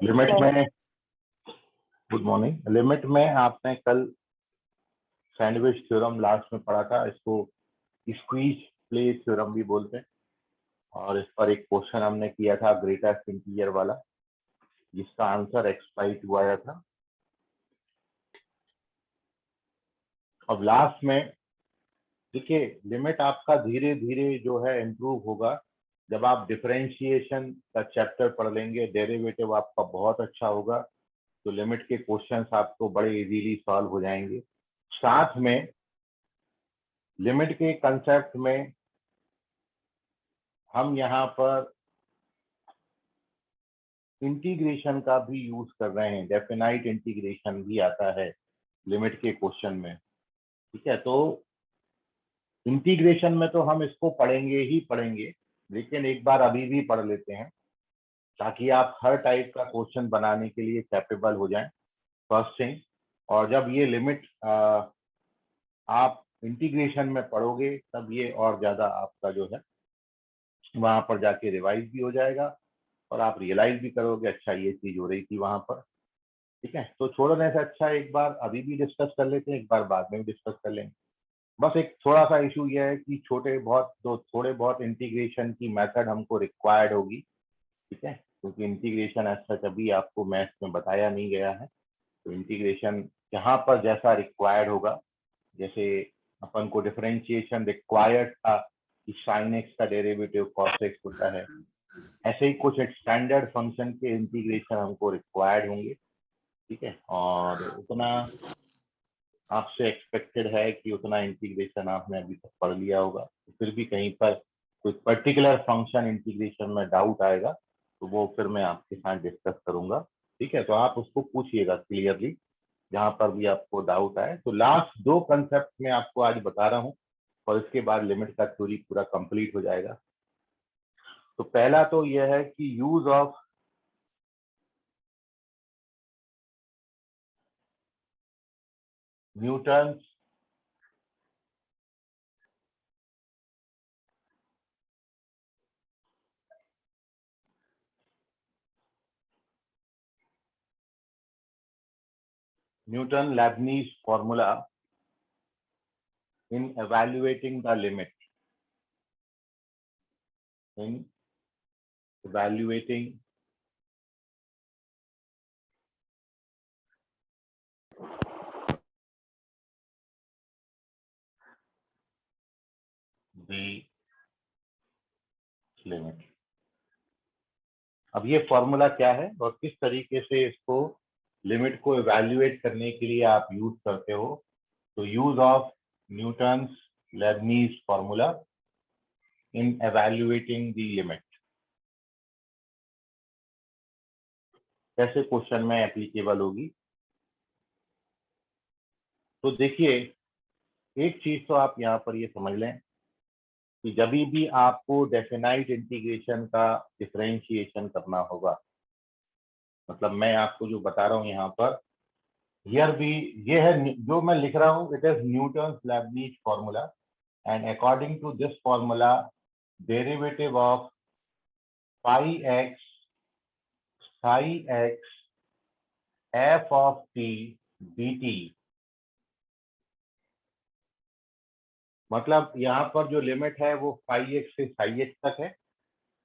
Limit में, good morning. Limit में आपने कल सैंडविच थ्योरम लास्ट में पढ़ा था, इसको स्क्वीज प्ले थ्योरम भी बोलते हैं। और इस पर एक क्वेश्चन हमने किया था ग्रेटेस्ट इंटीजर वाला, जिसका आंसर एक्सप्लाइट हुआ था। अब लास्ट में देखिए, लिमिट आपका धीरे धीरे जो है इम्प्रूव होगा जब आप डिफरेंशिएशन का चैप्टर पढ़ लेंगे, डेरिवेटिव आपका बहुत अच्छा होगा, तो लिमिट के क्वेश्चंस आपको बड़े इजीली सॉल्व हो जाएंगे। साथ में लिमिट के कंसेप्ट में हम यहाँ पर इंटीग्रेशन का भी यूज कर रहे हैं, डेफिनाइट इंटीग्रेशन भी आता है लिमिट के क्वेश्चन में। ठीक है, तो इंटीग्रेशन में तो हम इसको पढ़ेंगे ही पढ़ेंगे, लेकिन एक बार अभी भी पढ़ लेते हैं ताकि आप हर टाइप का क्वेश्चन बनाने के लिए कैपेबल हो जाएं, फर्स्ट थिंग। और जब ये लिमिट आप इंटीग्रेशन में पढ़ोगे तब ये और ज्यादा आपका जो है वहां पर जाके रिवाइज भी हो जाएगा और आप रियलाइज भी करोगे, अच्छा ये चीज हो रही थी वहां पर। ठीक है, तो छोड़ने से अच्छा एक बार अभी भी डिस्कस कर लेते हैं, एक बार बाद में भी डिस्कस कर लेंगे। बस एक थोड़ा सा इशू ये है कि थोड़े बहुत इंटीग्रेशन की मेथड हमको रिक्वायर्ड होगी। ठीक है, क्योंकि इंटीग्रेशन ऐसा कभी आपको मैथ्स में बताया नहीं गया है, तो इंटीग्रेशन जहाँ पर जैसा रिक्वायर्ड होगा, जैसे अपन को डिफरेंशिएशन रिक्वायर्ड था कि साइन एक्स का डेरिवेटिव कॉस एक्स होता है, ऐसे ही कुछ एक स्टैंडर्ड फंक्शन के इंटीग्रेशन हमको रिक्वायर्ड होंगे। ठीक है, और उतना आपसे एक्सपेक्टेड है कि उतना इंटीग्रेशन आपने अभी तक पढ़ लिया होगा। तो फिर भी कहीं पर कोई पर्टिकुलर फंक्शन इंटीग्रेशन में डाउट आएगा तो वो फिर मैं आपके साथ डिस्कस करूंगा। ठीक है, तो आप उसको पूछिएगा क्लियरली जहां पर भी आपको डाउट आए। तो लास्ट दो कंसेप्ट में आपको आज बता रहा हूँ और इसके बाद लिमिट का थ्योरी पूरा कंप्लीट हो जाएगा। तो पहला तो यह है कि use of Newton Leibniz formula in evaluating the limit, in evaluating the limit। अब ये फॉर्मूला क्या है और किस तरीके से इसको लिमिट को इवैल्यूएट करने के लिए आप यूज करते हो। तो use of Newton's Leibniz formula in evaluating the limit, कैसे क्वेश्चन में एप्लीकेबल होगी। तो देखिए, एक चीज तो आप यहाँ पर ये समझ लें कि जब भी आपको डेफिनाइट इंटीग्रेशन का डिफरेंशिएशन करना होगा, मतलब मैं आपको जो बता रहा हूँ यहाँ पर, हियर भी ये है जो मैं लिख रहा हूँ, it is Newton's Leibniz formula, and according to this formula derivative of phi x f of t dt, मतलब यहाँ पर जो लिमिट है वो phi x से psi x तक है,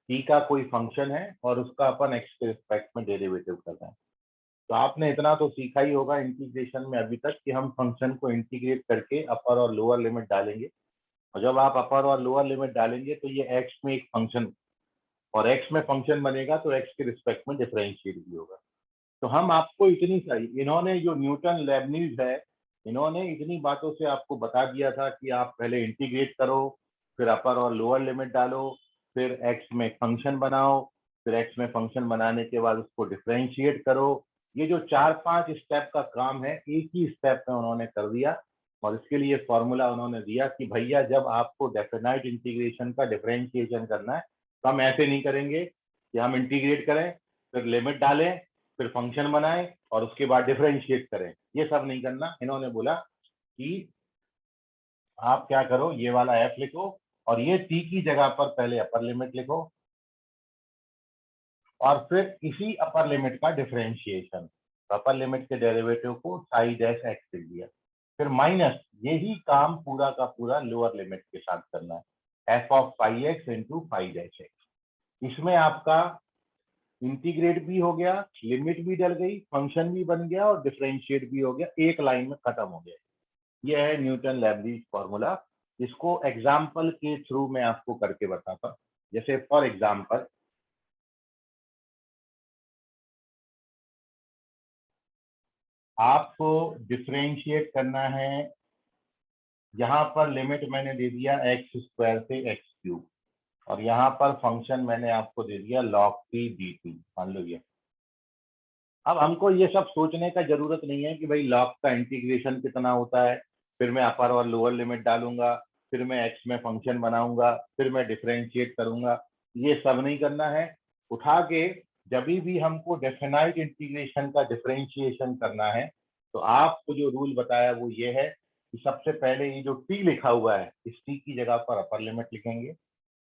t का कोई फंक्शन है और उसका अपन x के रिस्पेक्ट में डेरिवेटिव कर रहे हैं। तो आपने इतना तो सीखा ही होगा इंटीग्रेशन में अभी तक कि हम फंक्शन को इंटीग्रेट करके अपर और लोअर लिमिट डालेंगे, और जब आप अपर और लोअर लिमिट डालेंगे तो ये x में एक फंक्शन, और x में फंक्शन बनेगा तो x के रिस्पेक्ट में डिफरेंशिएट भी होगा। तो हम आपको इतनी सारी, इन्होंने जो न्यूटन लेबनीज है, इन्होंने इतनी बातों से आपको बता दिया था कि आप पहले इंटीग्रेट करो, फिर अपर और लोअर लिमिट डालो, फिर x में फंक्शन बनाओ, फिर x में फंक्शन बनाने के बाद उसको डिफरेंशिएट करो। ये जो 4-5 स्टेप का काम है एक ही स्टेप में उन्होंने कर दिया, और इसके लिए फॉर्मूला उन्होंने दिया कि भैया जब आपको डेफिनाइट इंटीग्रेशन का डिफरेंशिएशन करना है तो हम ऐसे नहीं करेंगे कि हम इंटीग्रेट करें, फिर लिमिट डालें, फिर फंक्शन बनाएं और उसके बाद डिफरेंशिएट करें। ये सब नहीं करना। इन्होंने बोला कि आप क्या करो, ये वाला एफ लिखो और ये टी की जगह पर पहले अपर लिमिट लिखो और फिर इसी अपर लिमिट का डिफरेंशिएशन, अपर लिमिट के डेरिवेटिव को साई डैश एक्स लिख दिया, फिर माइनस यही काम पूरा का पूरा लोअर लिमिट के साथ करना है, F of phi X into phi dash X. इसमें आपका इंटीग्रेट भी हो गया, लिमिट भी डल गई, फंक्शन भी बन गया और डिफरेंशिएट भी हो गया, एक लाइन में खत्म हो गया। यह है न्यूटन लेबनिज फॉर्मूला। इसको एग्जाम्पल के थ्रू मैं आपको करके बताता। जैसे फॉर एग्जाम्पल आपको डिफरेंशिएट करना है, यहाँ पर लिमिट मैंने दे दिया एक्स स्क्वायर से एक्स क्यूब, और यहाँ पर फंक्शन मैंने आपको दे दिया log p dt, मान लो ये। अब हमको ये सब सोचने का जरूरत नहीं है कि भाई log का इंटीग्रेशन कितना होता है, फिर मैं अपर और लोअर लिमिट डालूंगा, फिर मैं एक्स में फंक्शन बनाऊंगा, फिर मैं डिफरेंशिएट करूंगा, ये सब नहीं करना है। उठा के जब भी हमको डेफिनाइट इंटीग्रेशन का डिफरेंशिएशन करना है, तो आपको जो रूल बताया वो ये है कि सबसे पहले ये जो t लिखा हुआ है, इस t की जगह पर अपर लिमिट लिखेंगे,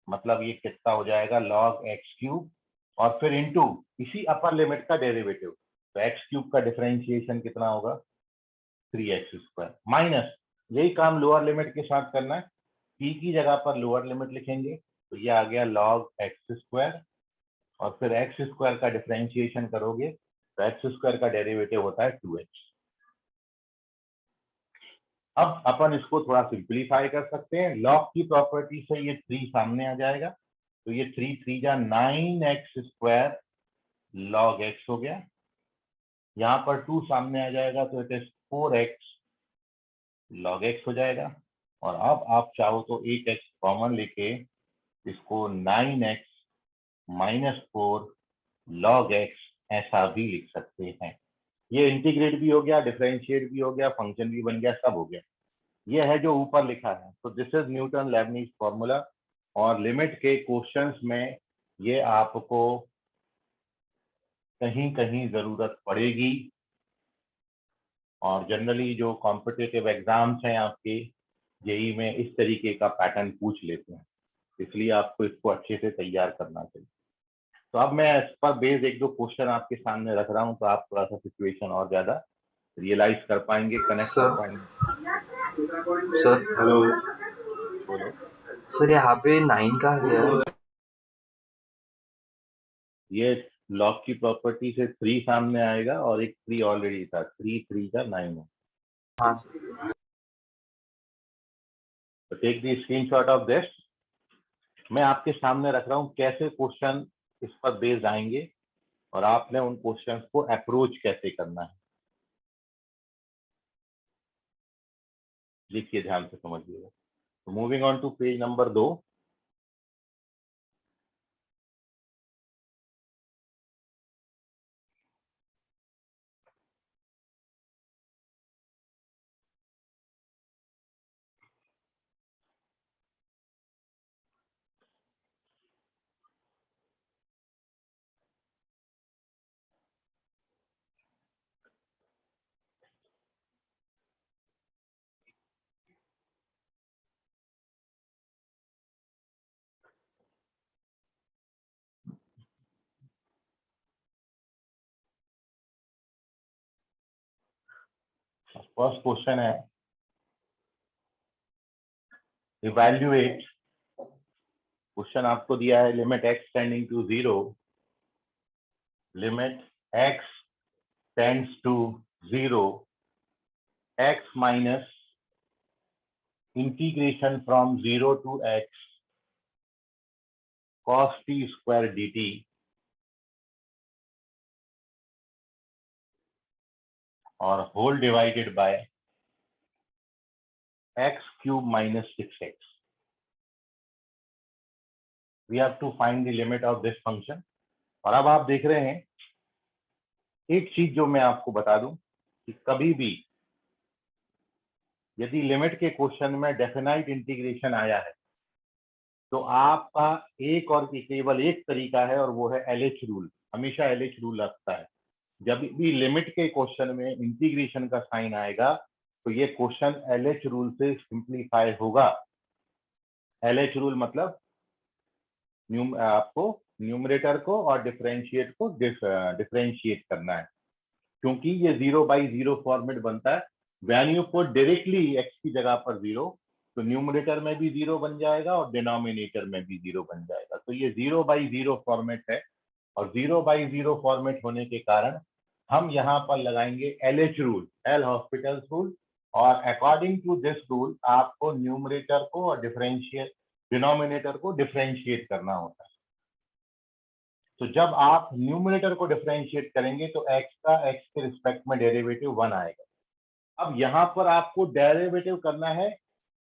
मतलब ये कितना हो जाएगा log एक्स क्यूब, और फिर इंटू इसी अपर लिमिट का डेरिवेटिव, तो एक्स क्यूब का डिफरेंशिएशन कितना होगा 3x स्क्वायर, माइनस यही काम लोअर लिमिट के साथ करना है, p की जगह पर लोअर लिमिट लिखेंगे, तो ये आ गया log एक्स स्क्वायर, और फिर एक्स स्क्वायर का डिफरेंशिएशन करोगे तो एक्स स्क्वायर का डेरिवेटिव होता है 2x। अब अपन इसको थोड़ा सिंप्लीफाई कर सकते हैं, लॉग की प्रॉपर्टी से ये 3 सामने आ जाएगा, तो ये 3 3 जा 9x स्क्वायर log x हो गया, यहाँ पर 2 सामने आ जाएगा तो it is 4x log x हो जाएगा, और अब आप चाहो तो एक x कॉमन लेके इसको 9x माइनस 4 log x ऐसा भी लिख सकते हैं। ये इंटीग्रेट भी हो गया, डिफरेंशिएट भी हो गया, फंक्शन भी बन गया, सब हो गया। ये है जो ऊपर लिखा है, तो this is Newton Lebanese formula, और लिमिट के क्वेश्चंस में ये आपको कहीं कहीं जरूरत पड़ेगी, और जनरली जो कॉम्पिटिटिव एग्जाम्स हैं आपके जेई में इस तरीके का पैटर्न पूछ लेते हैं, इसलिए आपको इसको अच्छे से तैयार करना चाहिए। तो अब मैं इस पर बेस्ड एक दो क्वेश्चन आपके सामने रख रहा हूँ, तो आप थोड़ा सा सिचुएशन और ज्यादा रियलाइज कर पाएंगे, कनेक्ट कर पाएंगे। सर हेलो बोलो। सर, यहाँ पे 9 का है। ये लॉग की प्रॉपर्टी से 3 सामने आएगा, और एक 3 ऑलरेडी था, 3 3 का 9 है। हाँ तो take the screenshot of this. मैं आपके सामने रख रहा हूँ कैसे क्वेश्चन इस पर बेस्ड आएंगे, और आपने उन क्वेश्चंस को अप्रोच कैसे करना है। लिखिए, ध्यान से समझिएगा। तो moving on to page number 2। First question है, इवैल्यूएट। क्वेश्चन आपको दिया है limit x tending to 0, limit x tends to 0, x minus integration from 0 to x cos t square dt और whole divided by x cube minus 6x. We have to find the limit of this function. और अब आप देख रहे हैं, एक चीज जो मैं आपको बता दूं कि कभी भी यदि लिमिट के क्वेश्चन में डेफिनाइट इंटीग्रेशन आया है, तो आपका एक और केवल एक तरीका है, और वो है LH रूल। हमेशा LH रूल लगता है। जब भी लिमिट के क्वेश्चन में इंटीग्रेशन का साइन आएगा, तो ये क्वेश्चन LH रूल से सिंप्लीफाई होगा। LH रूल मतलब आपको न्यूमरेटर को और डिफरेंशिएट को डिफरेंशिएट करना है, क्योंकि ये 0/0 फॉर्मेट बनता है। When you put directly x की जगह पर 0, तो न्यूमरेटर में भी 0 बन जाएगा और डिनोमिनेटर में भी 0 बन जाएगा। तो ये 0/0 फॉर्मेट है, और 0/0 फॉर्मेट होने के कारण हम यहाँ पर लगाएंगे LH rule, L hospitals rule, और अकॉर्डिंग टू दिस रूल आपको न्यूमरेटर को और डिनोमिनेटर को डिफरेंशिएट करना होता है। तो जब आप न्यूमरेटर को डिफरेंशिएट करेंगे तो x का x के रिस्पेक्ट में डेरिवेटिव 1 आएगा। अब यहाँ पर आपको डेरिवेटिव करना है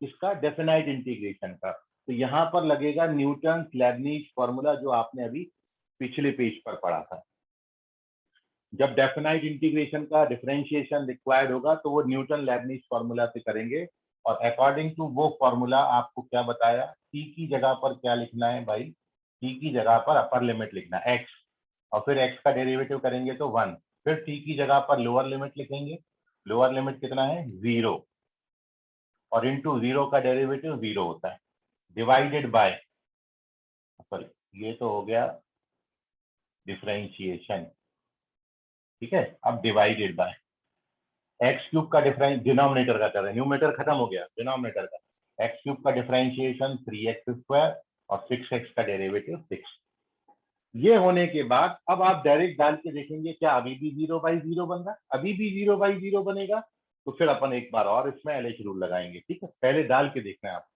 इसका डेफिनाइट इंटीग्रेशन का, तो यहाँ पर लगेगा न्यूटन लेबनीज फॉर्मूला, जो आपने अभी पिछले पेज पर पढ़ा था। जब डेफिनाइट इंटीग्रेशन का डिफरेंशिएशन रिक्वायर्ड होगा तो वो न्यूटन लेबनीज फॉर्मूला से करेंगे, और अकॉर्डिंग टू वो फॉर्मूला आपको क्या बताया, t की जगह पर क्या लिखना है भाई, t की जगह पर अपर लिमिट लिखना है x, और फिर x का डेरिवेटिव करेंगे तो 1, फिर t की जगह पर लोअर लिमिट लिखेंगे, लोअर लिमिट कितना है 0, और इंटू 0 का डेरिवेटिव 0 होता है, डिवाइडेड बाय, सॉरी ये तो हो गया डिफरेंशिएशन, ठीक है। अब डिवाइडेड बाय एक्स क्यूब का डिफरेंस, डिनोमिनेटर का कर रहे हैं, न्यूमरेटर खत्म हो गया, डिनोमिनेटर का एक्स क्यूब का डिफरेंशिएशन 3x² और 6x का डेरिवेटिव 6। ये होने के बाद अब आप डायरेक्ट डाल के देखेंगे क्या अभी भी 0/0 बन रहा है, अभी भी 0/0 बनेगा, तो फिर अपन एक बार और इसमें LH रूल लगाएंगे, ठीक है। पहले डाल के देखना है आपको।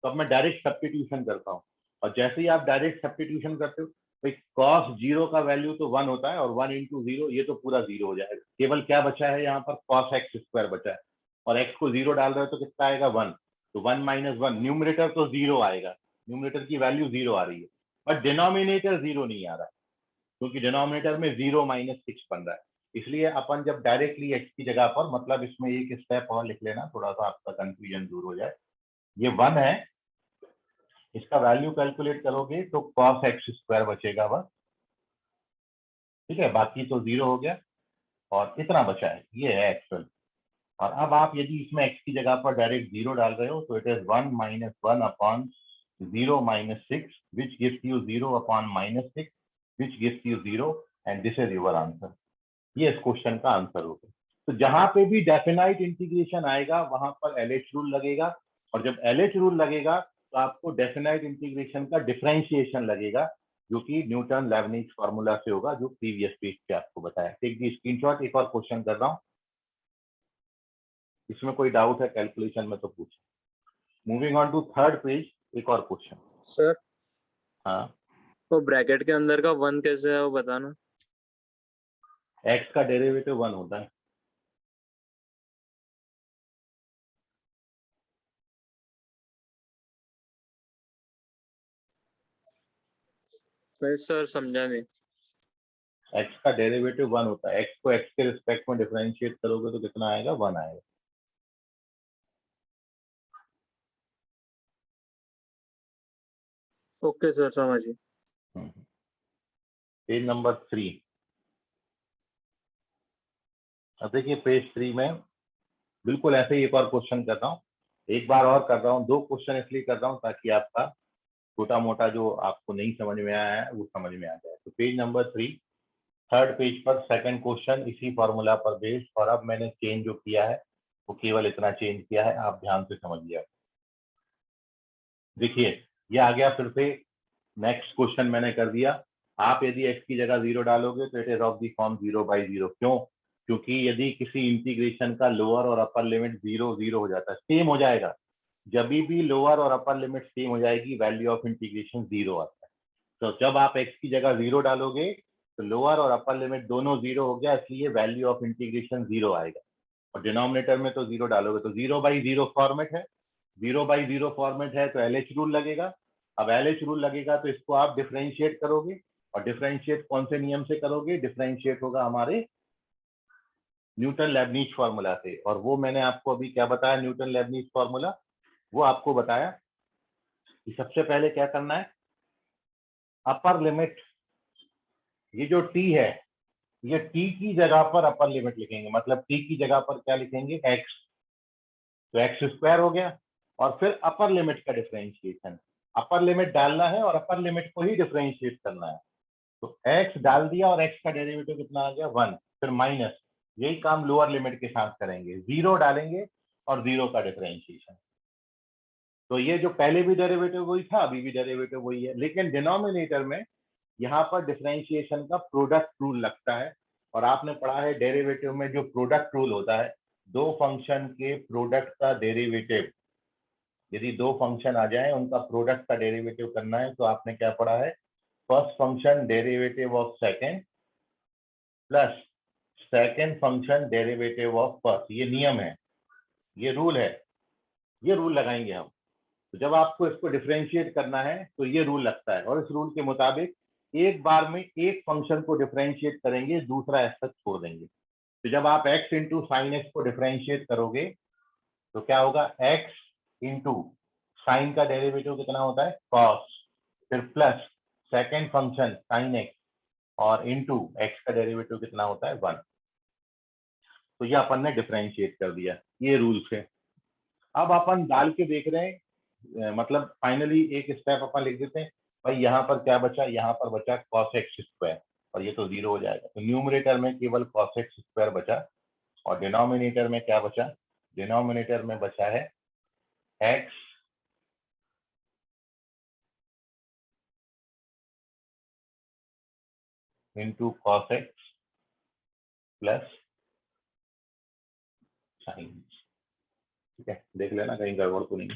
तो अब मैं डायरेक्ट सब्स्टिट्यूशन करता हूँ, और जैसे ही आप डायरेक्ट सब्स्टिट्यूशन करते हो, भाई cos 0 का वैल्यू तो 1 होता है, और 1 इंटू 0 ये तो पूरा 0 हो जाएगा, केवल क्या बचा है यहाँ पर cos x² बचा है, और x को 0 डाल रहे हो तो कितना आएगा 1, तो 1 - 1 न्यूमरेटर तो 0 आएगा, न्यूमरेटर की वैल्यू 0 आ रही है, बट डिनोमिनेटर 0 नहीं आ रहा है, क्योंकि डिनोमिनेटर में 0 - 6 बन रहा है। इसलिए अपन जब डायरेक्टली x की जगह पर, मतलब इसमें एक स्टेप और लिख लेना, थोड़ा सा आपका कंफ्यूजन दूर हो जाए, ये 1 है, इसका वैल्यू कैलकुलेट करोगे तो cos x² बचेगा बस, ठीक है, बाकी तो 0 हो गया, और इतना बचा है, ये है एक्चुअल। और अब आप यदि इसमें x की जगह पर डायरेक्ट 0 डाल रहे हो तो it is 1 - 1 upon 0 - 6 which gives you 0 upon -6 which gives you 0, and this is your answer. ये इस क्वेश्चन का आंसर होगा। तो जहां पे भी डेफिनाइट इंटीग्रेशन आएगा वहां पर LH रूल लगेगा, और जब LH रूल लगेगा तो आपको डेफिनाइट इंटीग्रेशन का डिफरेंशिएशन लगेगा, जो कि न्यूटन लेबनीज फार्मूला से होगा, जो प्रीवियस पेज पे आपको बताया। टेक दी स्क्रीनशॉट, एक और क्वेश्चन कर रहा हूँ, इसमें कोई डाउट है कैलकुलेशन में तो पूछ। Moving on to third page, एक और क्वेश्चन। सर हाँ, तो ब्रैकेट के अंदर का 1 कैसे है वो बताना। एक्स का डेरिवेटिव 1 होता है। मैं सर समझा नहीं। एक्स का डेरिवेटिव 1 होता है, एक्स को एक्स के रिस्पेक्ट में डिफरेंशिएट करोगे तो कितना आएगा, 1 आएगा। ओके सर, समझिए। Page number 3। अब देखिए पेज 3 में बिल्कुल ऐसे ही एक और क्वेश्चन कर रहा हूँ, एक बार और कर रहा हूँ, 2 क्वेश्चन इसलिए कर रहा हूँ ताकि आपका छोटा मोटा जो आपको नहीं समझ में आया है वो समझ में आ जाए। तो पेज नंबर 3, थर्ड पेज पर सेकंड क्वेश्चन इसी फॉर्मूला पर बेस्ड, और अब मैंने चेंज जो किया है वो केवल इतना चेंज किया है, आप ध्यान से समझिए। देखिए ये आ गया फिर से, नेक्स्ट क्वेश्चन मैंने कर दिया। आप यदि x की जगह 0 डालोगे तो it is of the form 0/0। क्यों? क्योंकि यदि किसी इंटीग्रेशन का लोअर और अपर लिमिट 0 हो जाता है, सेम हो जाएगा, जब भी लोअर और अपर लिमिट सेम हो जाएगी वैल्यू ऑफ इंटीग्रेशन 0 आता है। तो जब आप x की जगह 0 डालोगे तो लोअर और अपर लिमिट दोनों 0 हो गया, इसलिए वैल्यू ऑफ इंटीग्रेशन 0 आएगा, और डिनोमिनेटर में तो 0 डालोगे तो 0/0 फॉर्मेट है, 0/0 फॉर्मेट है तो LH रूल लगेगा। अब LH रूल लगेगा तो इसको आप डिफरेंशिएट करोगे, और डिफरेंशिएट कौन से नियम से करोगे, डिफरेंशिएट होगा हमारे न्यूटन लेबनीज फार्मूला से, और वो मैंने आपको अभी क्या बताया, न्यूटन लेबनीज फार्मूला वो आपको बताया कि सबसे पहले क्या करना है, अपर लिमिट, ये जो t है ये t की जगह पर अपर लिमिट लिखेंगे, मतलब t की जगह पर क्या लिखेंगे, x, तो x² हो गया, और फिर अपर लिमिट का डिफरेंशिएशन, अपर लिमिट डालना है और अपर लिमिट को ही डिफरेंशिएट करना है। तो x डाल दिया और x का डेरिवेटिव कितना आ गया 1, फिर माइनस, यही काम लोअर लिमिट के साथ करेंगे, 0 डालेंगे और 0 का डिफरेंशिएशन। तो ये जो पहले भी डेरिवेटिव वही था, अभी भी डेरिवेटिव वही है, लेकिन डिनोमिनेटर में यहाँ पर डिफरेंशिएशन का प्रोडक्ट रूल लगता है। और आपने पढ़ा है डेरिवेटिव में जो प्रोडक्ट रूल होता है, दो फंक्शन के प्रोडक्ट का डेरिवेटिव, यदि दो फंक्शन आ जाए उनका प्रोडक्ट का डेरिवेटिव करना है तो आपने क्या पढ़ा है, first function derivative of second plus second function derivative of first. ये नियम है, ये रूल है, ये रूल लगाएंगे हम। तो जब आपको इसको डिफरेंशिएट करना है तो ये रूल लगता है, और इस रूल के मुताबिक एक बार में एक फंक्शन को डिफरेंशिएट करेंगे, दूसरा ऐसा तक छोड़ देंगे। तो जब आप x इंटू साइन एक्स को डिफरेंशिएट करोगे तो क्या होगा, x इंटू साइन का डेरिवेटिव कितना होता है cos, फिर plus second function sine x और इंटू x का डेरिवेटिव कितना होता है 1। तो ये अपन ने डिफरेंशिएट कर दिया, ये रूल से। अब अपन डाल के देख रहे हैं, मतलब फाइनली एक स्टेप अपन लिख देते हैं, भाई यहाँ पर क्या बचा, यहाँ पर बचा cos x स्क्वायर, और ये तो 0 हो जाएगा। तो न्यूमरेटर में केवल cos x स्क्वायर बचा, और डिनोमिनेटर में क्या बचा, डिनोमिनेटर में बचा है x into cos x plus sign. ठीक है, देख लेना कहीं गड़बड़ तो नहीं।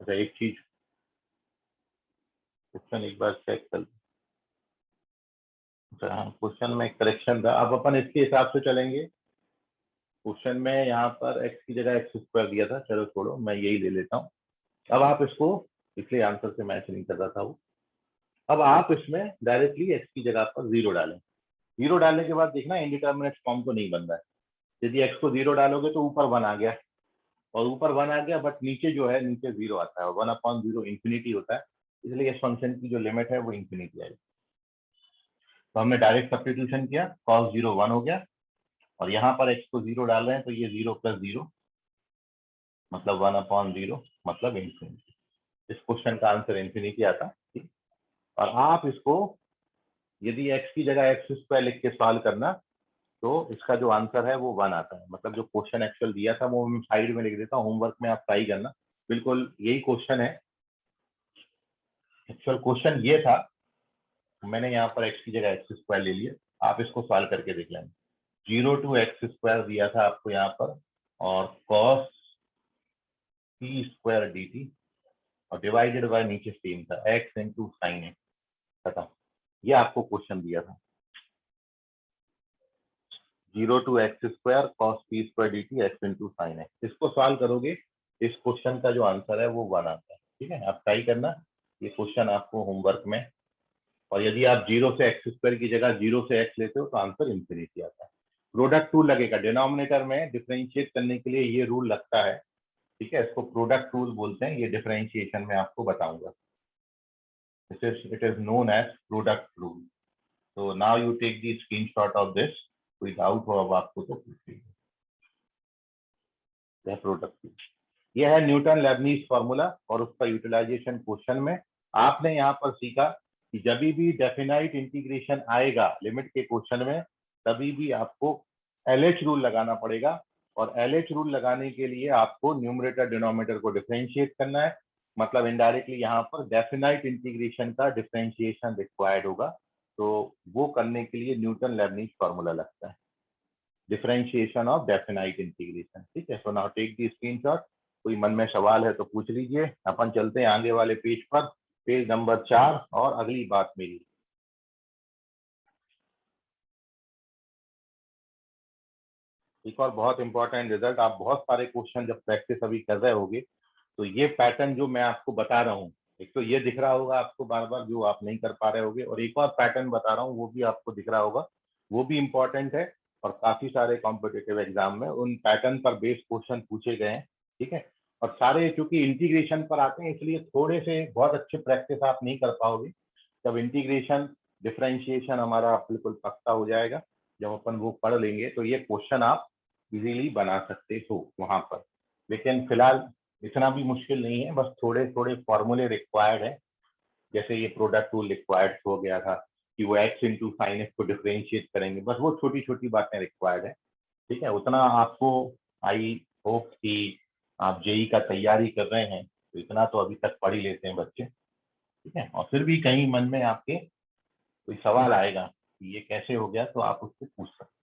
अच्छा एक चीज, क्वेश्चन एक बार चेक कर। अच्छा हाँ, क्वेश्चन में करेक्शन था, अब अपन इसके हिसाब से चलेंगे। क्वेश्चन में यहाँ पर x की जगह x स्क्वायर दिया था, चलो छोड़ो, मैं यही ले लेता हूँ। अब आप इसको, इसलिए आंसर से मैच नहीं कर रहा था वो। अब आप इसमें डायरेक्टली x की जगह पर 0 डालें। 0 डालने के बाद देखना इनडिटर्मिनेट फॉर्म तो नहीं बन रहा है। यदि x को 0 डालोगे तो ऊपर 1 आ गया, और ऊपर 1 आ गया, बट नीचे जो है, नीचे 0 आता है, और 1/0 इंफिनिटी होता है, इसलिए इस फंक्शन की जो लिमिट है वो इंफिनिटी आएगी। तो हमने डायरेक्ट सब्स्टिट्यूशन किया, cos 0 1 हो गया, और यहाँ पर x को 0 डाल रहे हैं तो ये 0 प्लस 0 मतलब 1/0 मतलब इंफिनिटी। इस क्वेश्चन का आंसर इंफिनिटी आता है। ठीक, और आप इसको यदि x की जगह x स्क्वायर लिख के सॉल्व करना तो इसका जो आंसर है वो 1 आता है। मतलब जो क्वेश्चन एक्चुअल दिया था वो मैं साइड में लिख देता हूँ, होमवर्क में आप ट्राई करना, बिल्कुल यही क्वेश्चन है। एक्चुअल क्वेश्चन ये था, मैंने यहाँ पर x की जगह x स्क्वायर ले लिया, आप इसको सॉल्व करके देख लेना। 0 to x स्क्वायर दिया था आपको यहाँ पर, और cos p स्क्वायर dt, और डिवाइडेड बाय नीचे सेम था x इंटू साइन एक्स, खत्म। ये आपको क्वेश्चन दिया था, 0 to x square cos p square dt x into sine x. इसको सॉल्व करोगे, इस क्वेश्चन का जो आंसर है वो 1 आता है। ठीक है, आप ट्राई करना, ये क्वेश्चन आपको होमवर्क में। और यदि आप 0 से x स्क्वायर की जगह 0 से x लेते हो तो आंसर इंफिनिटी आता है। प्रोडक्ट रूल लगेगा डिनोमिनेटर में, डिफरेंशिएट करने के लिए ये रूल लगता है। ठीक है, इसको प्रोडक्ट रूल बोलते हैं, ये डिफरेंशिएशन में आपको बताऊंगा। It is known as product rule. तो now you take the screenshot of this, कोई डाउट हो अब आपको तो पूछिए। प्रोडक्ट रूल, यह है न्यूटन लेबनीज फॉर्मूला, और उसका यूटिलाइजेशन क्वेश्चन में आपने यहाँ पर सीखा कि जब भी डेफिनाइट इंटीग्रेशन आएगा लिमिट के क्वेश्चन में, तभी भी आपको LH रूल लगाना पड़ेगा। और LH रूल लगाने के लिए आपको न्यूमरेटर डिनोमिनेटर को डिफरेंशिएट करना है, मतलब इनडायरेक्टली यहाँ पर डेफिनाइट इंटीग्रेशन का डिफरेंशिएशन रिक्वायर्ड होगा। तो वो करने के लिए न्यूटन लेबनीज फॉर्मूला लगता है, डिफरेंशिएशन ऑफ डेफिनाइट इंटीग्रेशन। ठीक है, so now take the screenshot. कोई मन में सवाल है तो पूछ लीजिए। अपन चलते हैं आगे वाले पेज पर, पेज नंबर 4, और अगली बात मेरी, एक और बहुत इंपॉर्टेंट रिजल्ट। आप बहुत सारे क्वेश्चन जब प्रैक्टिस अभी कर रहे होगे तो ये पैटर्न जो मैं आपको बता रहा हूँ, एक तो ये दिख रहा होगा आपको बार बार जो आप नहीं कर पा रहे होगे, और एक और पैटर्न बता रहा हूँ वो भी आपको दिख रहा होगा, वो भी इंपॉर्टेंट है। और काफी सारे कॉम्पिटेटिव एग्जाम में उन पैटर्न पर बेस्ड क्वेश्चन पूछे गए हैं। ठीक है, और सारे चूंकि इंटीग्रेशन पर आते हैं इसलिए थोड़े से बहुत अच्छे प्रैक्टिस आप नहीं कर पाओगे। जब इंटीग्रेशन डिफरेंशिएशन हमारा बिल्कुल पक्का हो जाएगा जब अपन वो पढ़ लेंगे तो ये क्वेश्चन आप इजीली बना सकते हो वहां पर। लेकिन फिलहाल इतना भी मुश्किल नहीं है, बस थोड़े थोड़े फॉर्मूले रिक्वायर्ड है। जैसे ये प्रोडक्ट रूल रिक्वायर्ड हो गया था कि वो x इंटू साइन एक्स को डिफ्रेंशिएट करेंगे, बस वो छोटी छोटी बातें रिक्वायर्ड है। ठीक है, उतना आपको आई होप कि आप जेई का तैयारी कर रहे हैं तो इतना तो अभी तक पढ़ ही लेते हैं बच्चे। ठीक है, और फिर भी कहीं मन में आपके कोई सवाल आएगा कि ये कैसे हो गया तो आप उससे पूछ सकते हैं।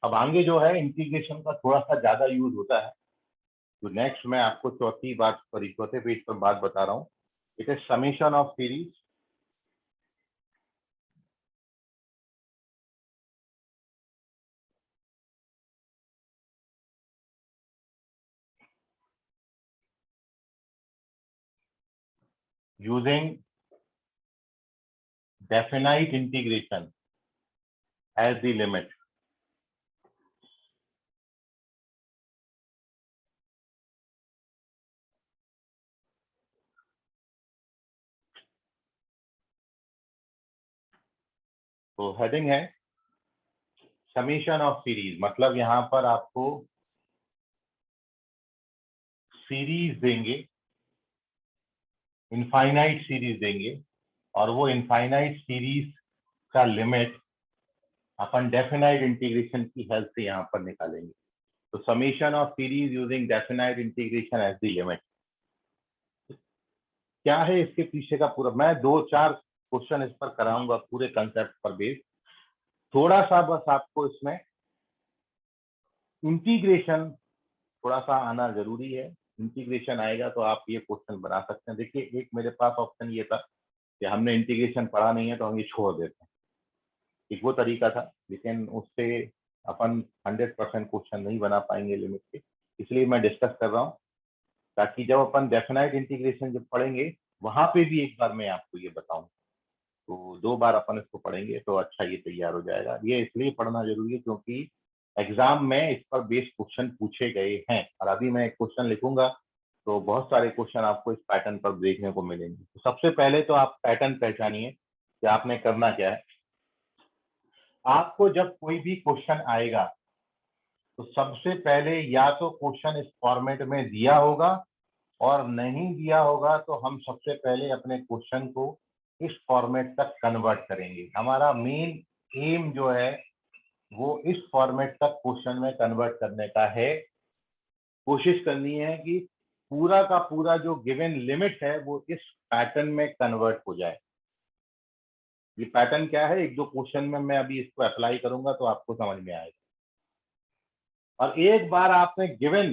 अब आगे जो है इंटीग्रेशन का थोड़ा सा ज्यादा यूज होता है। तो नेक्स्ट मैं आपको चौथे पेज पर बात बता रहा हूँ। It is summation of series. using definite integration as the limit। तो हेडिंग है समेशन ऑफ सीरीज, मतलब यहाँ पर आपको सीरीज देंगे, इनफाइनाइट सीरीज देंगे, और वो इनफाइनाइट सीरीज का लिमिट अपन डेफिनाइट इंटीग्रेशन की हेल्प से यहाँ पर निकालेंगे। तो summation of series using definite integration as the limit. क्या है इसके पीछे का पूरा, मैं 2-4 क्वेश्चन इस पर कराऊंगा पूरे कंसेप्ट पर बेस। थोड़ा सा बस आपको इसमें इंटीग्रेशन थोड़ा सा आना जरूरी है। इंटीग्रेशन आएगा तो आप ये क्वेश्चन बना सकते हैं। देखिए, एक मेरे पास ऑप्शन ये था कि हमने इंटीग्रेशन पढ़ा नहीं है तो हम ये छोड़ देते हैं, एक वो तरीका था, लेकिन उससे अपन 100% क्वेश्चन नहीं बना पाएंगे लिमिट के। इसलिए मैं डिस्कस कर रहा हूँ ताकि जब अपन डेफिनाइट इंटीग्रेशन जब पढ़ेंगे वहां पे भी एक बार मैं आपको ये बताऊं। तो 2 बार अपन इसको पढ़ेंगे तो अच्छा ये तैयार हो जाएगा। ये इसलिए पढ़ना जरूरी है क्योंकि एग्जाम में इस पर बेस्ड क्वेश्चन पूछे गए हैं, और अभी मैं एक क्वेश्चन लिखूंगा तो बहुत सारे क्वेश्चन आपको इस पैटर्न पर देखने को मिलेंगे। तो सबसे पहले तो आप पैटर्न पहचानिए कि आपने करना क्या है। आपको जब कोई भी क्वेश्चन आएगा तो सबसे पहले या तो क्वेश्चन इस फॉर्मेट में दिया होगा, और नहीं दिया होगा तो हम सबसे पहले अपने क्वेश्चन को इस फॉर्मेट तक कन्वर्ट करेंगे। हमारा मेन एम जो है वो इस फॉर्मेट तक क्वेश्चन में कन्वर्ट करने का है। कोशिश करनी है कि पूरा का पूरा जो गिवन लिमिट है वो इस पैटर्न में कन्वर्ट हो जाए। ये पैटर्न क्या है, 1-2 क्वेश्चन में मैं अभी इसको अप्लाई करूंगा तो आपको समझ में आएगा। और एक बार आपने गिवन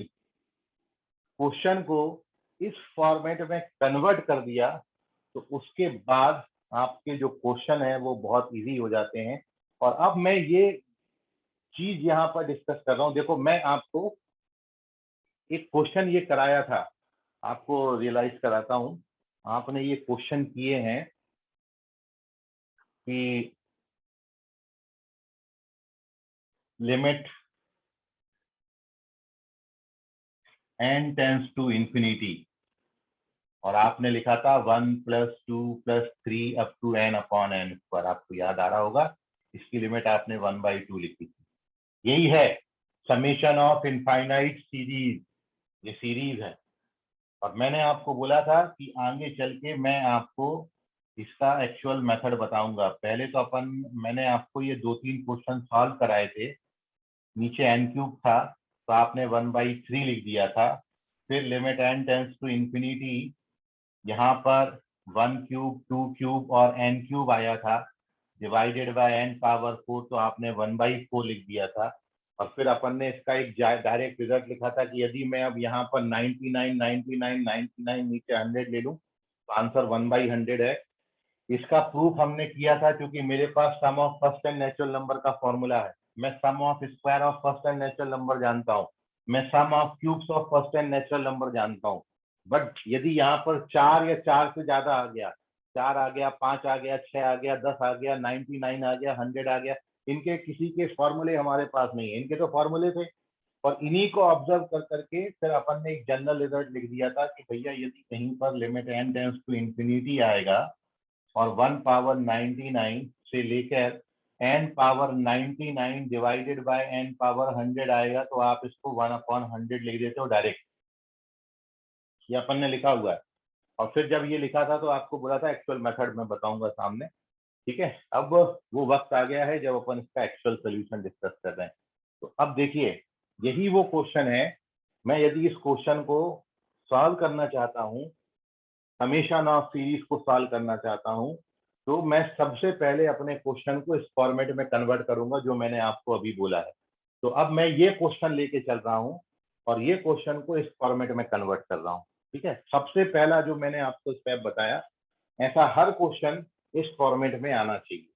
क्वेश्चन को इस फॉर्मेट में कन्वर्ट कर दिया तो उसके बाद आपके जो क्वेश्चन है वो बहुत इजी हो जाते हैं। और अब मैं ये चीज यहाँ पर डिस्कस कर रहा हूँ। देखो, मैं आपको एक क्वेश्चन ये कराया था, आपको रियलाइज कराता हूँ। आपने ये क्वेश्चन किए हैं कि limit n tends to infinity, और आपने लिखा था 1 + 2 + 3 अप टू n/n पर। आपको याद आ रहा होगा, इसकी लिमिट आपने 1/2 लिखी थी। यही है समेशन ऑफ इनफाइनाइट सीरीज, ये सीरीज है। और मैंने आपको बोला था कि आगे चल के मैं आपको इसका एक्चुअल मेथड बताऊंगा। पहले तो मैंने आपको ये 2-3 क्वेश्चन सॉल्व कराए थे, नीचे n³ था तो आपने 1/3 लिख दिया था। फिर limit n tends to infinity, यहाँ पर 1³ 2³ और n³ आया था, डिवाइडेड बाय n⁴ तो आपने 1/4 लिख दिया था। और फिर अपन ने इसका एक डायरेक्ट रिजल्ट लिखा था कि यदि मैं अब यहाँ पर 99 99 99 नीचे 100 ले लूँ तो आंसर 1/100 है। इसका प्रूफ हमने किया था क्योंकि मेरे पास sum of first n natural number का फॉर्मूला है। मैं sum of square of first n natural number जानता हूँ, मैं sum of cubes of first n natural number जानता हूँ। बट यदि यहाँ पर 4 या 4 से ज्यादा आ गया, 4 आ गया, 5 आ गया, 6 आ गया, 10 आ गया, 99 आ गया, 100 आ गया, इनके किसी के फॉर्मूले हमारे पास नहीं है। इनके तो फॉर्मूले थे, और इन्हीं को ऑब्जर्व कर करके फिर अपन ने एक जनरल रिजल्ट लिख दिया था कि भैया यदि कहीं पर limit n tends to infinity आएगा और 1 पावर 99 से लेकर n power 99 divided by n power 100 आएगा, तो आप इसको 1/100 लिख देते हो डायरेक्ट। ये अपन ने लिखा हुआ है। और फिर जब ये लिखा था तो आपको बोला था एक्चुअल मेथड में बताऊंगा सामने, ठीक है। अब वो वक्त आ गया है जब अपन इसका एक्चुअल सोल्यूशन डिस्कस कर रहे हैं। तो अब देखिए, यही वो क्वेश्चन है। मैं यदि इस क्वेश्चन को सॉल्व करना चाहता हूँ, समेशन ऑफ सीरीज को सॉल्व करना चाहता हूँ, तो मैं सबसे पहले अपने क्वेश्चन को इस फॉर्मेट में कन्वर्ट करूंगा जो मैंने आपको अभी बोला है। तो अब मैं ये क्वेश्चन लेके चल रहा हूँ और ये क्वेश्चन को इस फॉर्मेट में कन्वर्ट कर रहा हूँ, ठीक है। सबसे पहला जो मैंने आपको स्टेप बताया, ऐसा हर क्वेश्चन इस फॉर्मेट में आना चाहिए।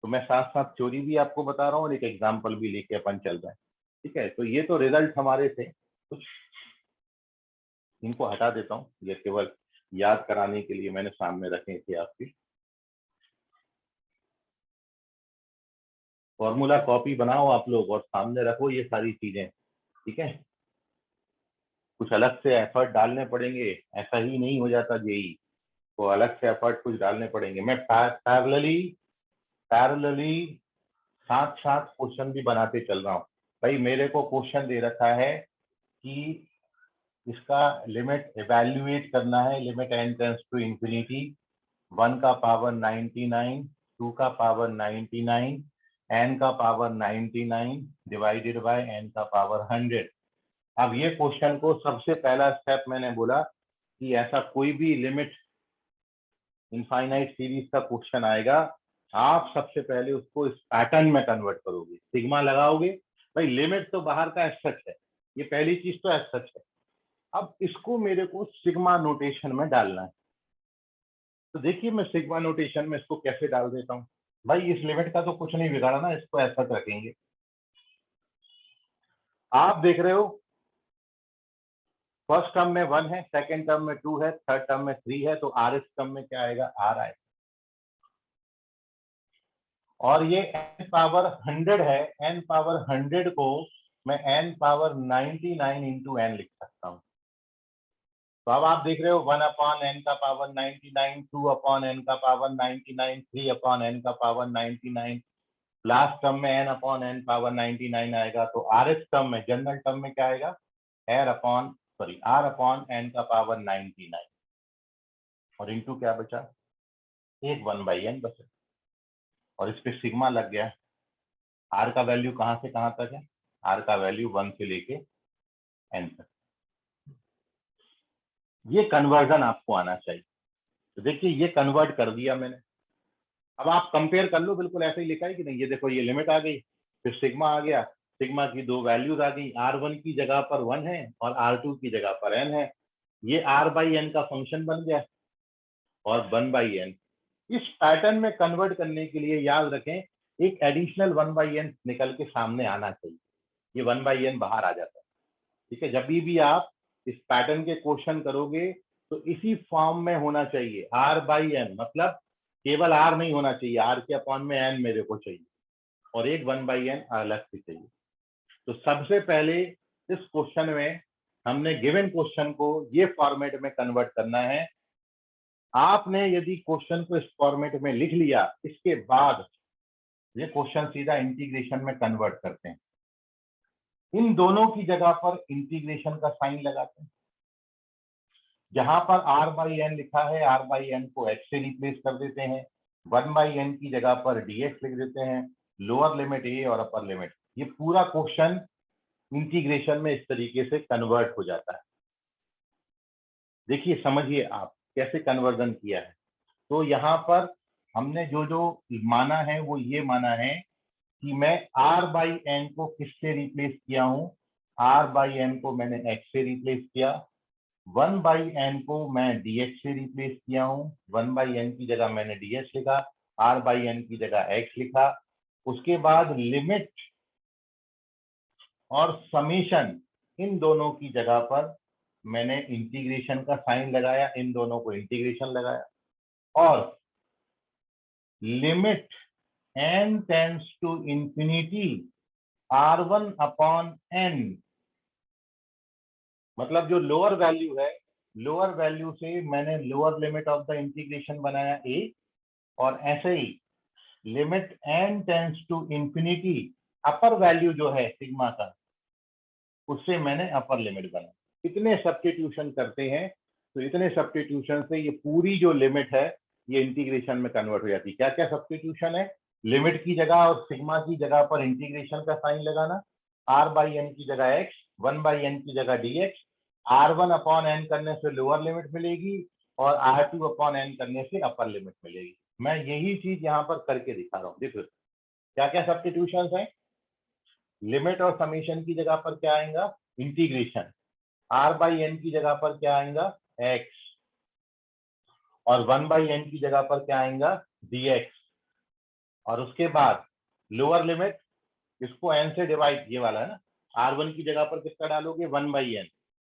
तो मैं साथ साथ थ्योरी भी आपको बता रहा हूँ और एक एग्जाम्पल भी लेके अपन चल रहे हैं, ठीक है। तो ये तो रिजल्ट हमारे थे कुछ, इनको हटा देता हूँ, ये केवल याद कराने के लिए मैंने सामने रखे थे आपकी। फॉर्मूला कॉपी बनाओ आप लोग और सामने रखो ये सारी चीजें, ठीक है। कुछ अलग से एफर्ट डालने पड़ेंगे, ऐसा ही नहीं हो जाता जेई, तो अलग से एफर्ट कुछ डालने पड़ेंगे। मैं पैरेलली साथ साथ क्वेश्चन भी बनाते चल रहा हूँ। भाई मेरे को क्वेश्चन दे रखा है कि इसका लिमिट इवैल्यूएट करना है, limit n tends to infinity 1 का पावर 99, 2 का पावर 99, n का पावर 99 डिवाइडेड बाय n का पावर 100। अब ये क्वेश्चन को सबसे पहला स्टेप मैंने बोला कि ऐसा कोई भी लिमिट इनफाइनाइट सीरीज का क्वेश्चन आएगा, आप सबसे पहले उसको इस पैटर्न में कन्वर्ट करोगे, सिग्मा लगाओगे। भाई लिमिट तो बाहर का एज सच है, ये पहली चीज तो एज सच है। अब इसको मेरे को सिग्मा नोटेशन में डालना है। तो देखिए मैं सिग्मा नोटेशन में इसको कैसे डाल देता हूँ। भाई इस लिमिट का तो कुछ नहीं बिगाड़ा ना, इसको ऐसा रखेंगे। आप देख रहे हो फर्स्ट टर्म में 1 है, सेकेंड टर्म में 2 है, थर्ड टर्म में 3 है, तो आर इस टर्म में क्या आएगा, आर आएगा। और ये n पावर 100 है, n पावर 100 को मैं n पावर 99 इंटू n लिख सकता हूँ। तो अब आप देख रहे हो 1 अपॉन n का पावर 99, 2 अपॉन n का पावर 99, 3 अपॉन n का पावर 99, लास्ट टर्म में n अपॉन n पावर 99 आएगा। तो आर एस टर्म में, जनरल टर्म में क्या आएगा, r अपॉन n का पावर 99 और इंटू क्या बचा, एक 1/n बचा। और इस पे सिग्मा लग गया। r का वैल्यू कहाँ से कहाँ तक है, r का वैल्यू 1 से लेके n तक। ये कन्वर्जन आपको आना चाहिए। तो देखिए ये कन्वर्ट कर दिया मैंने। अब आप कंपेयर कर लो, बिल्कुल ऐसे ही लिखा है कि नहीं। ये देखो ये लिमिट आ गई, फिर सिग्मा आ गया, सिग्मा की दो वैल्यूज आ गई, r1 की जगह पर 1 है और r2 की जगह पर n है। ये r/n का फंक्शन बन गया और 1/n। इस पैटर्न में कन्वर्ट करने के लिए याद रखें, एक एडिशनल 1/n निकल के सामने आना चाहिए। ये 1/n बाहर आ जाता है, ठीक है। जब भी आप इस पैटर्न के क्वेश्चन करोगे तो इसी फॉर्म में होना चाहिए, r/n, मतलब केवल r नहीं होना चाहिए, r के अपॉन में n मेरे को चाहिए और एक 1/n अलग से चाहिए। तो सबसे पहले इस क्वेश्चन में हमने गिवन क्वेश्चन को ये फॉर्मेट में कन्वर्ट करना है। आपने यदि क्वेश्चन को इस फॉर्मेट में लिख लिया, इसके बाद ये क्वेश्चन सीधा इंटीग्रेशन में कन्वर्ट करते हैं। इन दोनों की जगह पर इंटीग्रेशन का साइन लगाते हैं। जहां पर r/n लिखा है, r/n को x से रिप्लेस कर देते हैं, 1/n की जगह पर dx लिख देते हैं, लोअर लिमिट a और अपर लिमिट। ये पूरा क्वेश्चन इंटीग्रेशन में इस तरीके से कन्वर्ट हो जाता है। देखिए समझिए आप कैसे कन्वर्जन किया है। तो यहाँ पर हमने जो जो माना है वो ये माना है कि मैं r/n को किससे रिप्लेस किया हूँ, r/n को मैंने x से रिप्लेस किया, 1/n को मैं dx से रिप्लेस किया हूँ, 1/n की जगह मैंने ds लिखा, r/n की जगह x लिखा। उसके बाद लिमिट और समेशन, इन दोनों की जगह पर मैंने इंटीग्रेशन का साइन लगाया, इन दोनों को इंटीग्रेशन लगाया। और limit n tends to infinity r1 upon n, मतलब जो लोअर वैल्यू है, लोअर वैल्यू से मैंने lower limit of the integration बनाया a, और ऐसे ही limit n tends to infinity upper value जो है सिग्मा का, उससे मैंने अपर लिमिट बनाया। इतने सब्स्टिट्यूशन करते हैं तो इतने सब्स्टिट्यूशन से ये पूरी जो लिमिट है ये इंटीग्रेशन में कन्वर्ट हो जाती है। क्या क्या सब्स्टिट्यूशन है? लिमिट की जगह और सिग्मा की जगह पर इंटीग्रेशन का साइन लगाना, r/n की जगह x, 1/n की जगह dx, r1/n करने से लोअर लिमिट मिलेगी और r2/n करने से अपर लिमिट मिलेगी। मैं यही चीज यहाँ पर करके दिखा रहा हूँ। देखो क्या क्या सब्स्टिट्यूशन है। लिमिट और समेशन की जगह पर क्या आएगा? इंटीग्रेशन। r/n की जगह पर क्या आएगा? x, और 1/n की जगह पर क्या आएगा? dx, और उसके बाद लोअर लिमिट, इसको n से डिवाइड, ये वाला है ना, r1 की जगह पर कितना डालोगे? 1/n,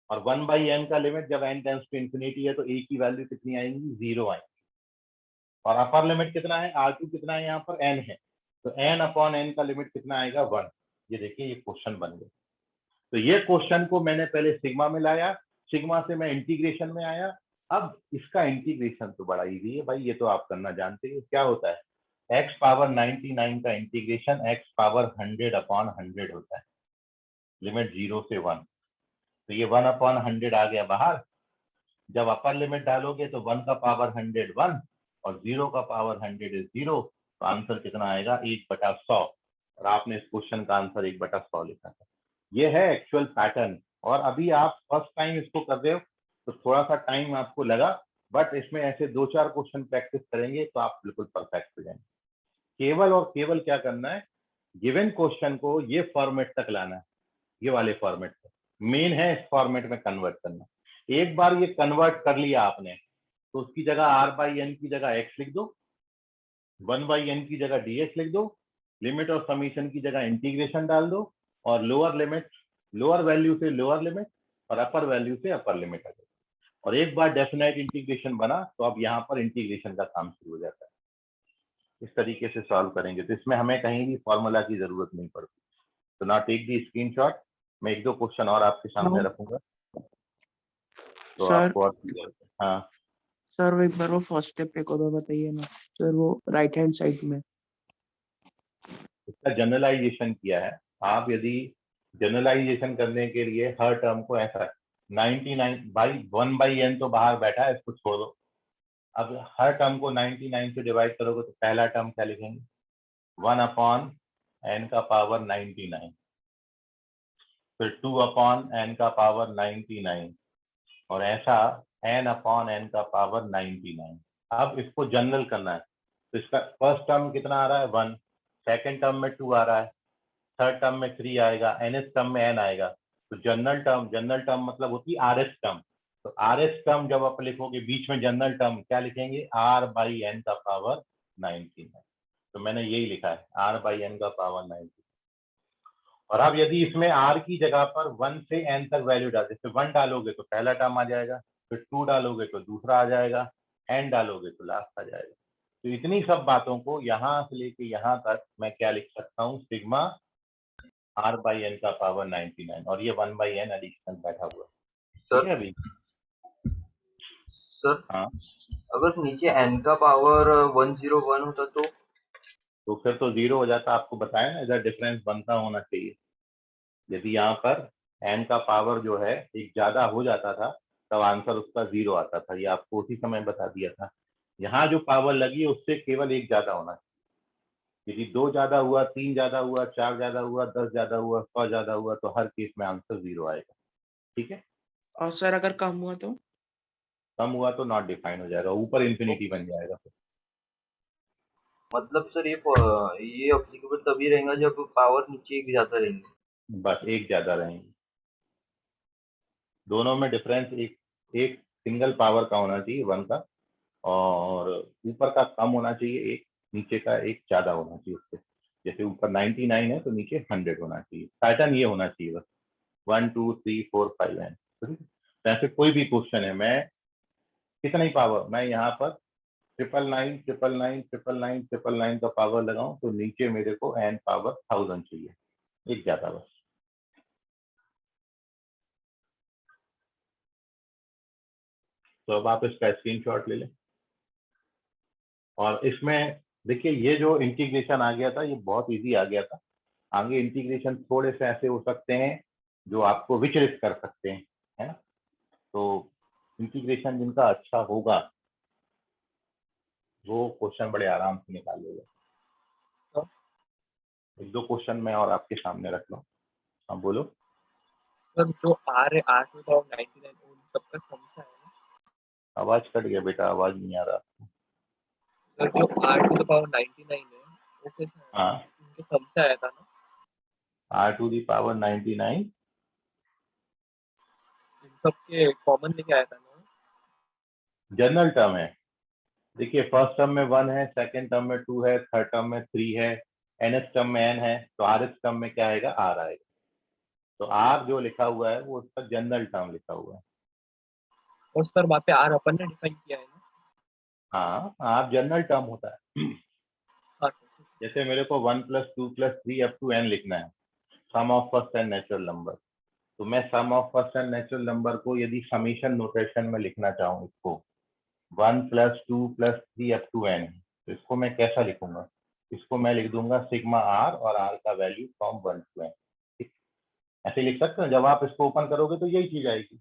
और 1/n का लिमिट जब n टेंड्स टू इंफिनिटी है तो a की वैल्यू कितनी आएंगी? 0 आएंगी। और अपर लिमिट कितना है? r2 कितना है? यहाँ पर n है, तो n/n का लिमिट कितना आएगा? 1। ये देखिए ये क्वेश्चन बन गया। तो ये क्वेश्चन को मैंने पहले सिग्मा में लाया, सिग्मा से मैं इंटीग्रेशन में आया। अब इसका इंटीग्रेशन तो बड़ा इजी है भाई, ये तो आप करना जानते हैं। क्या होता है? x पावर 99 का इंटीग्रेशन x पावर 100/100 होता है, लिमिट 0 से 1। तो ये 1/100 आ गया बाहर। जब अपर लिमिट डालोगे तो 1 का पावर 100 1 और 0 का पावर 100 इज 0, तो आंसर कितना आएगा? 1/100। और आपने इस क्वेश्चन का आंसर 1/100 लिखा था। ये है एक्चुअल पैटर्न। और अभी आप फर्स्ट टाइम इसको कर रहे हो तो थोड़ा सा टाइम आपको लगा, बट इसमें ऐसे 2-4 क्वेश्चन प्रैक्टिस करेंगे तो आप बिल्कुल परफेक्ट हो जाएंगे। केवल और केवल क्या करना है? गिवन क्वेश्चन को ये फॉर्मेट तक लाना है, ये वाले फॉर्मेट तक। मेन है इस फॉर्मेट में कन्वर्ट करना। एक बार ये कन्वर्ट कर लिया आपने तो उसकी जगह r/n की जगह x लिख दो, 1/n की जगह dx लिख दो, लिमिट और समीशन की जगह इंटीग्रेशन डाल दो, और लोअर लिमिट, लोअर वैल्यू से लोअर लिमिट और अपर वैल्यू से अपर लिमिट आ जाए। और एक बार डेफिनेट इंटीग्रेशन बना तो अब यहाँ पर इंटीग्रेशन का काम शुरू हो जाता है। इस तरीके से सॉल्व करेंगे तो इसमें हमें कहीं भी फॉर्मूला की जरूरत नहीं पड़ती। तो ना टेक दी स्क्रीनशॉट, मैं 1-2 क्वेश्चन और आपके सामने रखूंगा तो सर आपको और क्लियर है। हाँ सर वो एक बार वो फर्स्ट स्टेप एक और बताइए ना सर, वो राइट हैंड साइड में। इसका जनरलाइजेशन किया है। आप यदि जनरलाइजेशन करने के लिए हर टर्म को ऐसा 99/1/n तो बाहर बैठा है, इसको छोड़ दो। अब हर टर्म को 99 से डिवाइड करोगे तो पहला टर्म क्या लिखेंगे? 1/n का पावर 99, फिर 2/n का पावर 99, और ऐसा n/n का पावर 99। अब इसको जनरल करना है तो इसका फर्स्ट टर्म कितना आ रहा है? 1, सेकेंड टर्म में 2 आ रहा है, थर्ड टर्म में 3 आएगा, nth टर्म में n आएगा। तो जनरल टर्म मतलब होती है RS टर्म। तो RS टर्म जब आप लिखोगे बीच में जनरल टर्म क्या लिखेंगे? r/n का पावर 99। तो मैंने यही लिखा है r/n का पावर 99। और अब यदि इसमें r की जगह पर 1 से n तक वैल्यू डाल, जैसे 1 डालोगे तो पहला टर्म आ जाएगा, फिर 2 डालोगे तो दूसरा आ जाएगा, n डालोगे तो लास्ट आ जाएगा। तो इतनी सब बातों को यहाँ से लेके यहाँ तक मैं क्या लिख सकता हूँ? सिग्मा r/n का पावर 99, और ये 1/n एडिशनल बैठा हुआ है। ठीक है सर अभी? सर हाँ, अगर नीचे n का पावर 101 होता तो फिर तो 0 हो जाता। आपको बताया ना, इधर डिफरेंस बनता होना चाहिए। यदि यहाँ पर n का पावर जो है एक ज्यादा हो जाता था तब आंसर उसका 0 आता था। ये आपको उसी समय बता दिया था। यहाँ जो पावर लगी है उससे केवल एक ज्यादा होना चाहिए। यदि 2 ज्यादा हुआ, 3 ज्यादा हुआ, 4 ज्यादा हुआ, 10 ज्यादा हुआ, 100 ज्यादा हुआ, तो हर केस में आंसर 0 आएगा। ठीक है? और सर अगर कम हुआ तो? कम हुआ तो नॉट डिफाइन हो जाएगा, ऊपर इंफिनिटी बन जाएगा। मतलब सर ये अप्लीकेबल तभी रहेगा जब पावर नीचे एक ज्यादा रहेंगे। बस एक ज्यादा रहेंगे। दोनों में डिफरेंस एक एक सिंगल पावर का होना चाहिए, 1 का, और ऊपर का कम होना चाहिए, एक नीचे का एक ज्यादा होना चाहिए उससे। जैसे ऊपर 99 है तो नीचे 100 होना चाहिए। पैटर्न ये होना चाहिए बस, 1 2 3 4 5 एंड। तो ऐसे कोई भी क्वेश्चन है, मैं कितना ही पावर, मैं यहाँ पर 999 999 999 999 का पावर लगाऊं तो नीचे मेरे को n पावर 1000 चाहिए, एक ज्यादा बस। तो अब आप इसका स्क्रीनशॉट ले लें। और इसमें देखिए ये जो इंटीग्रेशन आ गया था ये बहुत इजी आ गया था। आगे इंटीग्रेशन थोड़े से ऐसे हो सकते हैं जो आपको विचलित कर सकते हैं, है ना। तो इंटीग्रेशन जिनका अच्छा होगा वो क्वेश्चन बड़े आराम से निकाल लेगा। सर एक दो क्वेश्चन मैं और आपके सामने रख लूँ। हाँ बोलो। सर जो आर है आर टू पावर 99 उन सबका समसा है ना? आवाज कट गया बेटा, आवाज नहीं आ रहा। सर जो आर टू द पावर 99 है वो कैसे है? हाँ, उनके समसा आया था ना? आर टू दी पावर 99 उन सबके कॉमन लेके आया था ना? जनरल टर्म है। देखिए फर्स्ट टर्म में 1 है, सेकंड टर्म में 2 है, थर्ड टर्म में 3 है, nth टर्म में n है, तो rth टर्म में क्या आएगा, r आएगा। तो r जो लिखा हुआ है वो उसका जनरल टर्म लिखा हुआ है। और सर वहाँ पे आर अपन ने डिफाइन किया है ना? हाँ, r जनरल टर्म होता है। हाँ सर। जैसे मेरे को 1 + 2 + 3 अप टू n लिखना है, sum of first n natural number. तो मैं sum of first n natural number को यदि समीशन नोटेशन में लिखना चाहूँ, इसको 1 + 2 + 3 अप टू n, तो इसको मैं कैसा लिखूंगा, इसको मैं लिख दूंगा सिग्मा r और r का वैल्यू फ्रॉम 1 to n। ठीक, ऐसे लिख सकते हो। जब आप इसको ओपन करोगे तो यही चीज आएगी।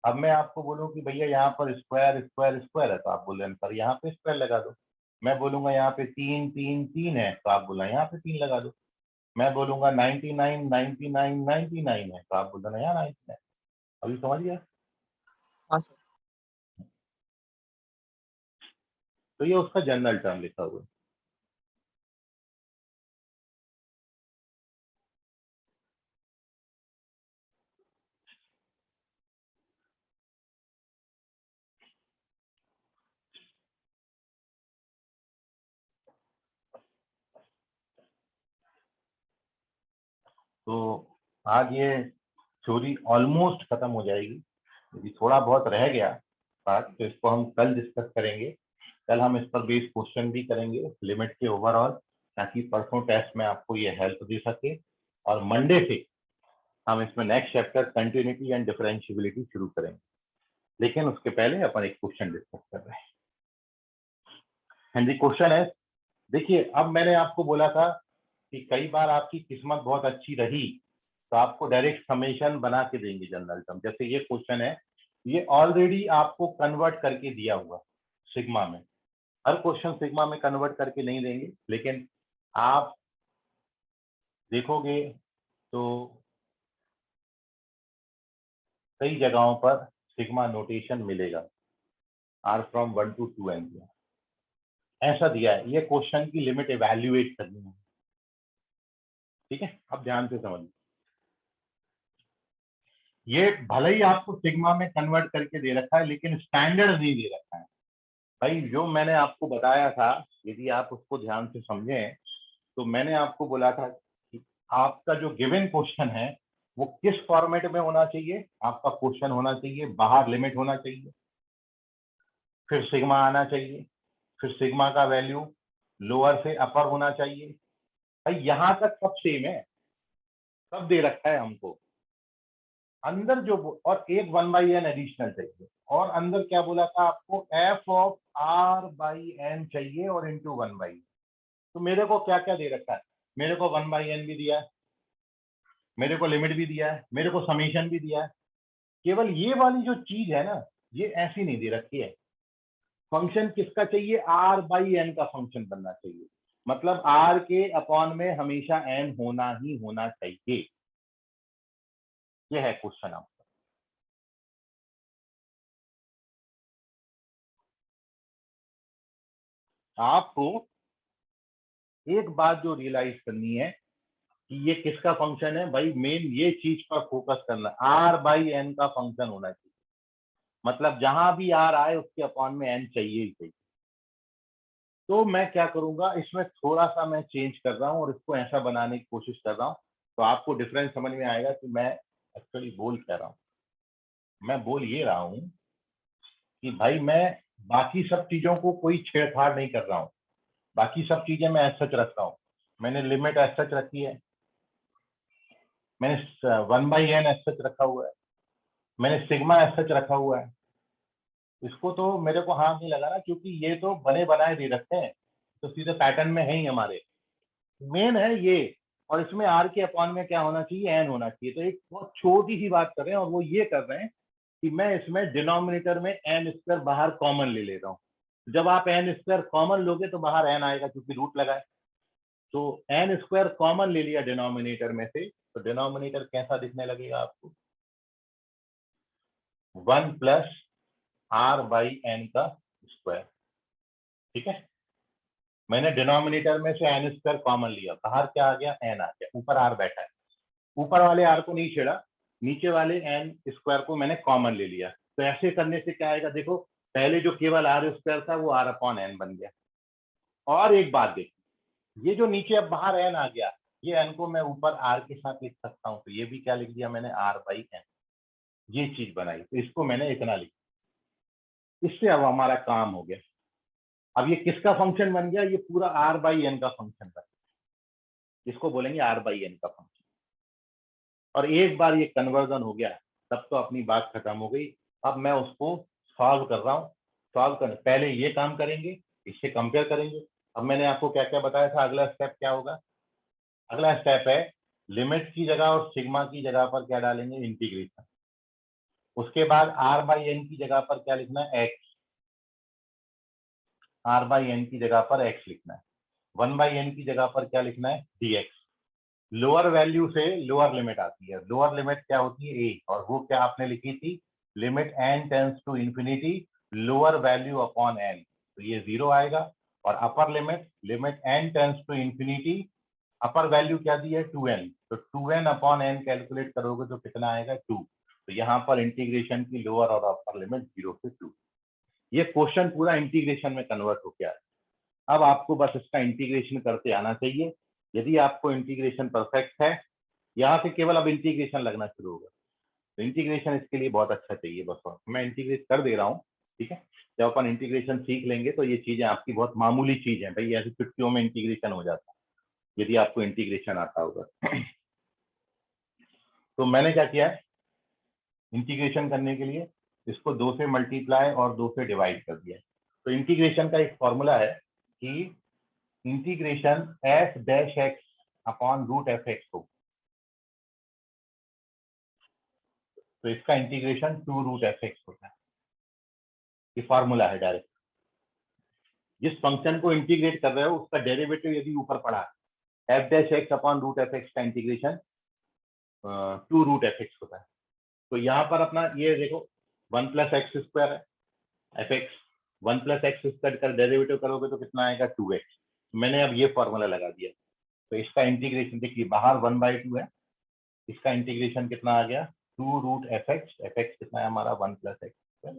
अब मैं आपको बोलूं कि भैया यहाँ पर स्क्वायर स्क्वायर स्क्वायर है, तो आप बोले पर यहाँ पे स्क्वायर लगा दो। मैं बोलूंगा यहाँ पे 3 3 3 है, तो आप बोला यहाँ पे 3 लगा दो। मैं बोलूंगा 99 99 99 है, तो आप बोल देना यहाँ 99। अभी समझ गया। हाँ सर। तो ये उसका जनरल टर्म लिखा हुआ है। तो आज ये थ्योरी ऑलमोस्ट खत्म हो जाएगी। यदि थोड़ा बहुत रह गया बात तो इसको हम कल डिस्कस करेंगे। कल हम इस पर बेस्ड क्वेश्चन भी करेंगे लिमिट के ओवरऑल, ताकि परसों टेस्ट में आपको ये हेल्प दे सके। और मंडे से हम इसमें next chapter continuity and differentiability शुरू करेंगे। लेकिन उसके पहले अपन एक क्वेश्चन डिस्कस कर रहे हैं। हाँ जी, क्वेश्चन है, देखिए अब मैंने आपको बोला था कि कई बार आपकी किस्मत बहुत अच्छी रही तो आपको डायरेक्ट समेशन बना के देंगे जनरल टर्म। जैसे ये क्वेश्चन है, ये ऑलरेडी आपको कन्वर्ट करके दिया हुआ सिग्मा में। हर क्वेश्चन सिग्मा में कन्वर्ट करके नहीं देंगे, लेकिन आप देखोगे तो कई जगहों पर सिग्मा नोटेशन मिलेगा, r फ्रॉम 1 to 2n ऐसा दिया है। ये क्वेश्चन की लिमिट इवैल्यूएट करनी है। ठीक है, अब ध्यान से समझिए। ये भले ही आपको सिग्मा में कन्वर्ट करके दे रखा है, लेकिन स्टैंडर्ड नहीं दे रखा है। भाई जो मैंने आपको बताया था, यदि आप उसको ध्यान से समझें, तो मैंने आपको बोला था कि आपका जो गिवन क्वेश्चन है वो किस फॉर्मेट में होना चाहिए। आपका क्वेश्चन होना चाहिए, बाहर लिमिट होना चाहिए, फिर सिग्मा आना चाहिए, फिर सिग्मा का वैल्यू लोअर से अपर होना चाहिए। भाई यहाँ तक सब सेम है, सब दे रखा है हमको। अंदर जो और एक 1/n एडिशनल चाहिए, और अंदर क्या बोला था आपको, f ऑफ r/n चाहिए और इंटू 1/n। तो मेरे को क्या क्या दे रखा है, मेरे को 1/n भी दिया है, मेरे को लिमिट भी दिया है, मेरे को समीशन भी दिया है। केवल ये वाली जो चीज है ना, ये ऐसी नहीं दे रखी है। फंक्शन किसका चाहिए, r/n का फंक्शन बनना चाहिए। मतलब r के अपॉन में हमेशा n होना ही होना चाहिए। ये है क्वेश्चन आपका। आपको एक बात जो रियलाइज करनी है कि ये किसका फंक्शन है, भाई मेन ये चीज पर फोकस करना, r/n का फंक्शन होना चाहिए। मतलब जहां भी r आए उसके अपॉन में n चाहिए ही चाहिए। तो मैं क्या करूंगा, इसमें थोड़ा सा मैं चेंज कर रहा हूँ और इसको ऐसा बनाने की कोशिश कर रहा हूँ, तो आपको डिफरेंस समझ में आएगा कि मैं एक्चुअली बोल क्या रहा हूँ। मैं बोल ये रहा हूँ कि भाई मैं बाकी सब चीजों को कोई छेड़छाड़ नहीं कर रहा हूँ, बाकी सब चीजें मैं एज सच रखता हूँ। मैंने लिमिट एज सच रखी है, मैंने 1/n एज सच रखा हुआ है, मैंने सिग्मा एज सच रखा हुआ है। इसको तो मेरे को हाथ नहीं लगाना, क्योंकि ये तो बने बनाए दे रखते हैं, तो सीधे पैटर्न में है ही हमारे। मेन है ये, और इसमें आर के अपॉन में क्या होना चाहिए, एन होना चाहिए। तो एक बहुत छोटी सी बात कर रहे हैं, और वो ये कर रहे हैं कि मैं इसमें डिनोमिनेटर में एन स्क्वायर बाहर कॉमन ले ले रहा हूँ। जब आप एन स्क्वायर कॉमन लोगे तो बाहर एन आएगा, क्योंकि रूट लगा है। तो एन स्क्वायर कॉमन ले लिया डिनोमिनेटर में से, तो डिनोमिनेटर कैसा दिखने लगेगा आपको, 1 प्लस आर बाई एन का स्क्वायर। ठीक है, मैंने डिनोमिनेटर में से एन स्क्वायर कॉमन लिया, बाहर क्या आ गया, एन आ गया, ऊपर आर बैठा है। ऊपर वाले आर को नहीं छेड़ा, नीचे वाले एन स्क्वायर को मैंने कॉमन ले लिया। तो ऐसे करने से क्या आएगा, देखो पहले जो केवल आर स्क्वायर था वो आर अपॉन एन बन गया। और एक बात देखिए, ये जो नीचे अब बाहर एन आ गया, ये एन को मैं ऊपर आर के साथ लिख सकता हूँ, तो ये भी क्या लिख दिया मैंने, आर बाई एन। ये चीज बनाई, तो इसको मैंने इतना लिखा। इससे अब हमारा काम हो गया। अब ये किसका फंक्शन बन गया, ये पूरा आर बाई एन का फंक्शन बन गया, इसको बोलेंगे आर बाई एन का फंक्शन। और एक बार ये कन्वर्जन हो गया, तब तो अपनी बात खत्म हो गई। अब मैं उसको सॉल्व कर रहा हूँ। सॉल्व करने पहले ये काम करेंगे, इससे कंपेयर करेंगे। अब मैंने आपको क्या क्या बताया था, अगला स्टेप क्या होगा, अगला स्टेप है लिमिट की जगह और सिग्मा की जगह पर क्या डालेंगे, इंटीग्रेशन। उसके बाद आर बाई एन की जगह पर क्या लिखना है, एक्स। आर बाई एन की जगह पर एक्स लिखना है। 1 बाई एन की जगह पर क्या लिखना है, dx। लोअर वैल्यू से लोअर लिमिट आती है, लोअर लिमिट क्या होती है, a, और वो क्या आपने लिखी थी, limit n tends to infinity lower value upon n, तो ये 0 आएगा। और upper limit, limit n tends to infinity, upper value क्या दी है, 2n, तो 2n अपॉन n कैलकुलेट करोगे तो कितना आएगा, 2। तो यहाँ पर इंटीग्रेशन की लोअर और अपर लिमिट 0 से 2। ये क्वेश्चन पूरा इंटीग्रेशन में कन्वर्ट हो गया। अब आपको बस इसका इंटीग्रेशन करते आना चाहिए। यदि आपको इंटीग्रेशन परफेक्ट है, यहाँ से केवल अब इंटीग्रेशन लगना शुरू होगा। तो इंटीग्रेशन इसके लिए बहुत अच्छा चाहिए, बस और मैं इंटीग्रेट कर दे रहा हूँ। ठीक है, जब अपन इंटीग्रेशन सीख लेंगे तो ये चीजें आपकी बहुत मामूली चीज है भाई, ऐसी चुटकियों में इंटीग्रेशन हो जाता है यदि आपको इंटीग्रेशन आता होगा। तो मैंने क्या किया है, इंटीग्रेशन करने के लिए इसको 2 से मल्टीप्लाई और 2 से डिवाइड कर दिया। तो इंटीग्रेशन का एक फॉर्मूला है कि integration F dash X upon root F X हो, तो इसका इंटीग्रेशन 2 रूट एफ एक्स होता है। ये फॉर्मूला है डायरेक्ट। जिस फंक्शन को इंटीग्रेट कर रहे हो उसका डेरिवेटिव यदि ऊपर पड़ा है, F dash X upon root F X का इंटीग्रेशन 2 रूट एफ एक्स होता है। तो यहाँ पर अपना ये देखो 1 प्लस एक्स स्क्वायर है, F X 1 plus X square का डेरिवेटिव करोगे तो कितना आएगा, 2x। मैंने अब ये फॉर्मूला लगा दिया। तो इसका इंटीग्रेशन देखिए, बाहर 1/2 है, इसका इंटीग्रेशन कितना आ गया, 2 रूट एफ एक्स कितना है हमारा, 1 प्लस एक्स,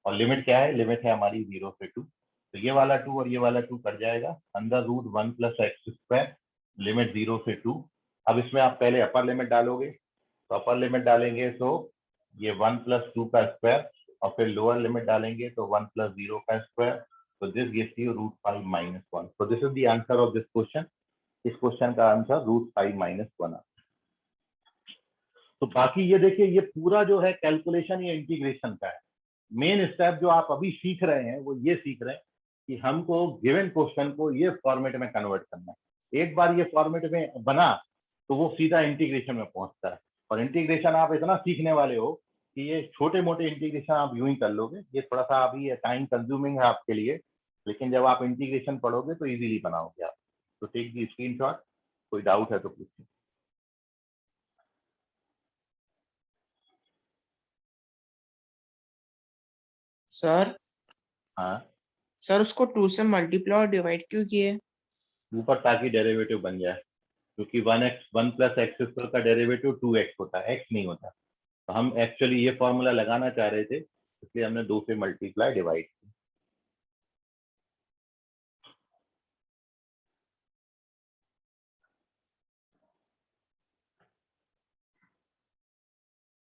और लिमिट क्या है, लिमिट है हमारी 0 से 2। तो ये वाला 2 और ये वाला 2 कट जाएगा, under root 1 plus X square, limit 0 से 2। अब इसमें आप पहले अपर लिमिट डालोगे, तो अपर लिमिट डालेंगे तो ये 1 प्लस 2 का स्क्वायर, और फिर लोअर लिमिट डालेंगे तो 1 प्लस 0 का स्क्वायर। तो this gives you root 5 minus 1। तो this is the answer of this question. इस क्वेश्चन का आंसर रूट 5 माइनस 1। तो बाकी ये देखिए, ये पूरा जो है कैलकुलेशन ये इंटीग्रेशन का है। मेन स्टेप जो आप अभी सीख रहे हैं वो ये सीख रहे हैं कि हमको गिवन क्वेश्चन को ये फॉर्मेट में कन्वर्ट करना है। एक बार ये फॉर्मेट में बना तो वो सीधा इंटीग्रेशन में पहुंचता है। और इंटीग्रेशन आप इतना सीखने वाले हो कि ये छोटे मोटे इंटीग्रेशन आप यूं ही कर लोगे। ये थोड़ा सा अभी टाइम कंज्यूमिंग है आपके लिए, लेकिन जब आप इंटीग्रेशन पढ़ोगे तो इजीली बनाओगे आप। तो टेक दी स्क्रीनशॉट, कोई डाउट है तो पूछिए। सर हाँ, सर उसको 2 से मल्टीप्लाई और डिवाइड क्यों किए? ऊपर ताकि डेरिवेटिव बन जाए, क्योंकि 1 प्लस एक्स स्क्वायर का डेरिवेटिव 2x होता है, x नहीं होता। तो हम एक्चुअली ये फॉर्मूला लगाना चाह रहे थे, इसलिए हमने 2 से मल्टीप्लाई डिवाइड किया।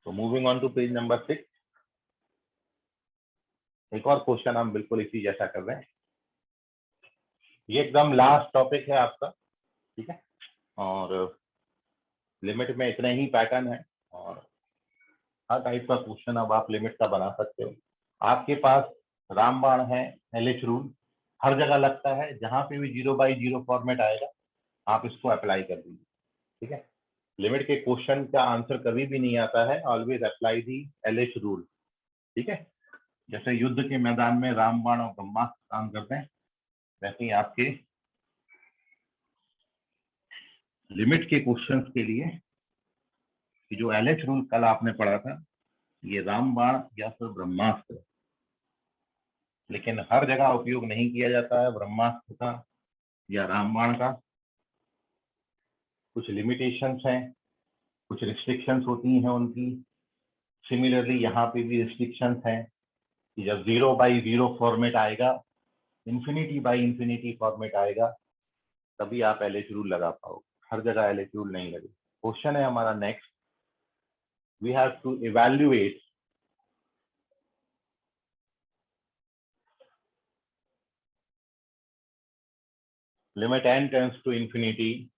तो moving on to page number 6, एक और क्वेश्चन हम बिल्कुल इसी जैसा कर रहे हैं। ये एकदम लास्ट टॉपिक है आपका, ठीक है, और लिमिट में इतने ही पैटर्न है, और हर टाइप का क्वेश्चन अब आप लिमिट का बना सकते हो। आपके पास रामबाण है, LH रूल हर जगह लगता है, जहां पे भी 0/0 फॉर्मेट आएगा आप इसको अप्लाई कर दीजिए। ठीक है, लिमिट के क्वेश्चन का आंसर कभी भी नहीं आता है, always apply the LH rule. ठीक है, जैसे युद्ध के मैदान में रामबाण और ब्रह्मास्त्र काम करते हैं, वैसे ही आपके लिमिट के क्वेश्चंस के लिए जो LH रूल कल आपने पढ़ा था, ये रामबाण या फिर ब्रह्मास्त्र, लेकिन हर जगह उपयोग नहीं किया जाता है ब्रह्मास्त्र का या रामबाण का। कुछ लिमिटेशंस हैं, कुछ रिस्ट्रिक्शंस होती हैं उनकी। सिमिलरली यहाँ पे भी रिस्ट्रिक्शंस हैं कि जब 0/0 फॉर्मेट आएगा, इंफिनिटी फॉर्मेट आएगा, तभी आप LH रूल लगा पाओगे, हर जगह LH रूल नहीं लगे। क्वेश्चन है हमारा next, we have to evaluate limit n tends to infinity.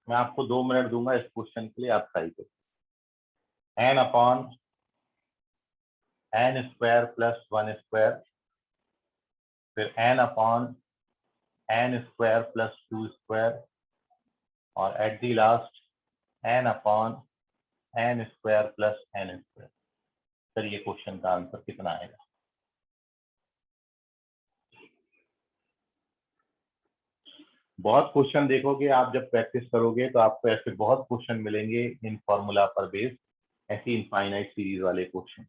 मैं आपको 2 मिनट दूंगा इस क्वेश्चन के लिए, आप ट्राई करो। n/n स्क्वायर प्लस 1 स्क्वायर, फिर n/n स्क्वायर प्लस 2 स्क्वायर, और at the last n/n square plus n square. Sir ये क्वेश्चन का आंसर कितना आएगा? बहुत क्वेश्चन देखोगे आप, जब प्रैक्टिस करोगे तो आपको ऐसे बहुत क्वेश्चन मिलेंगे इन फॉर्मूला पर बेस्ड, ऐसी इनफाइनाइट सीरीज वाले क्वेश्चन।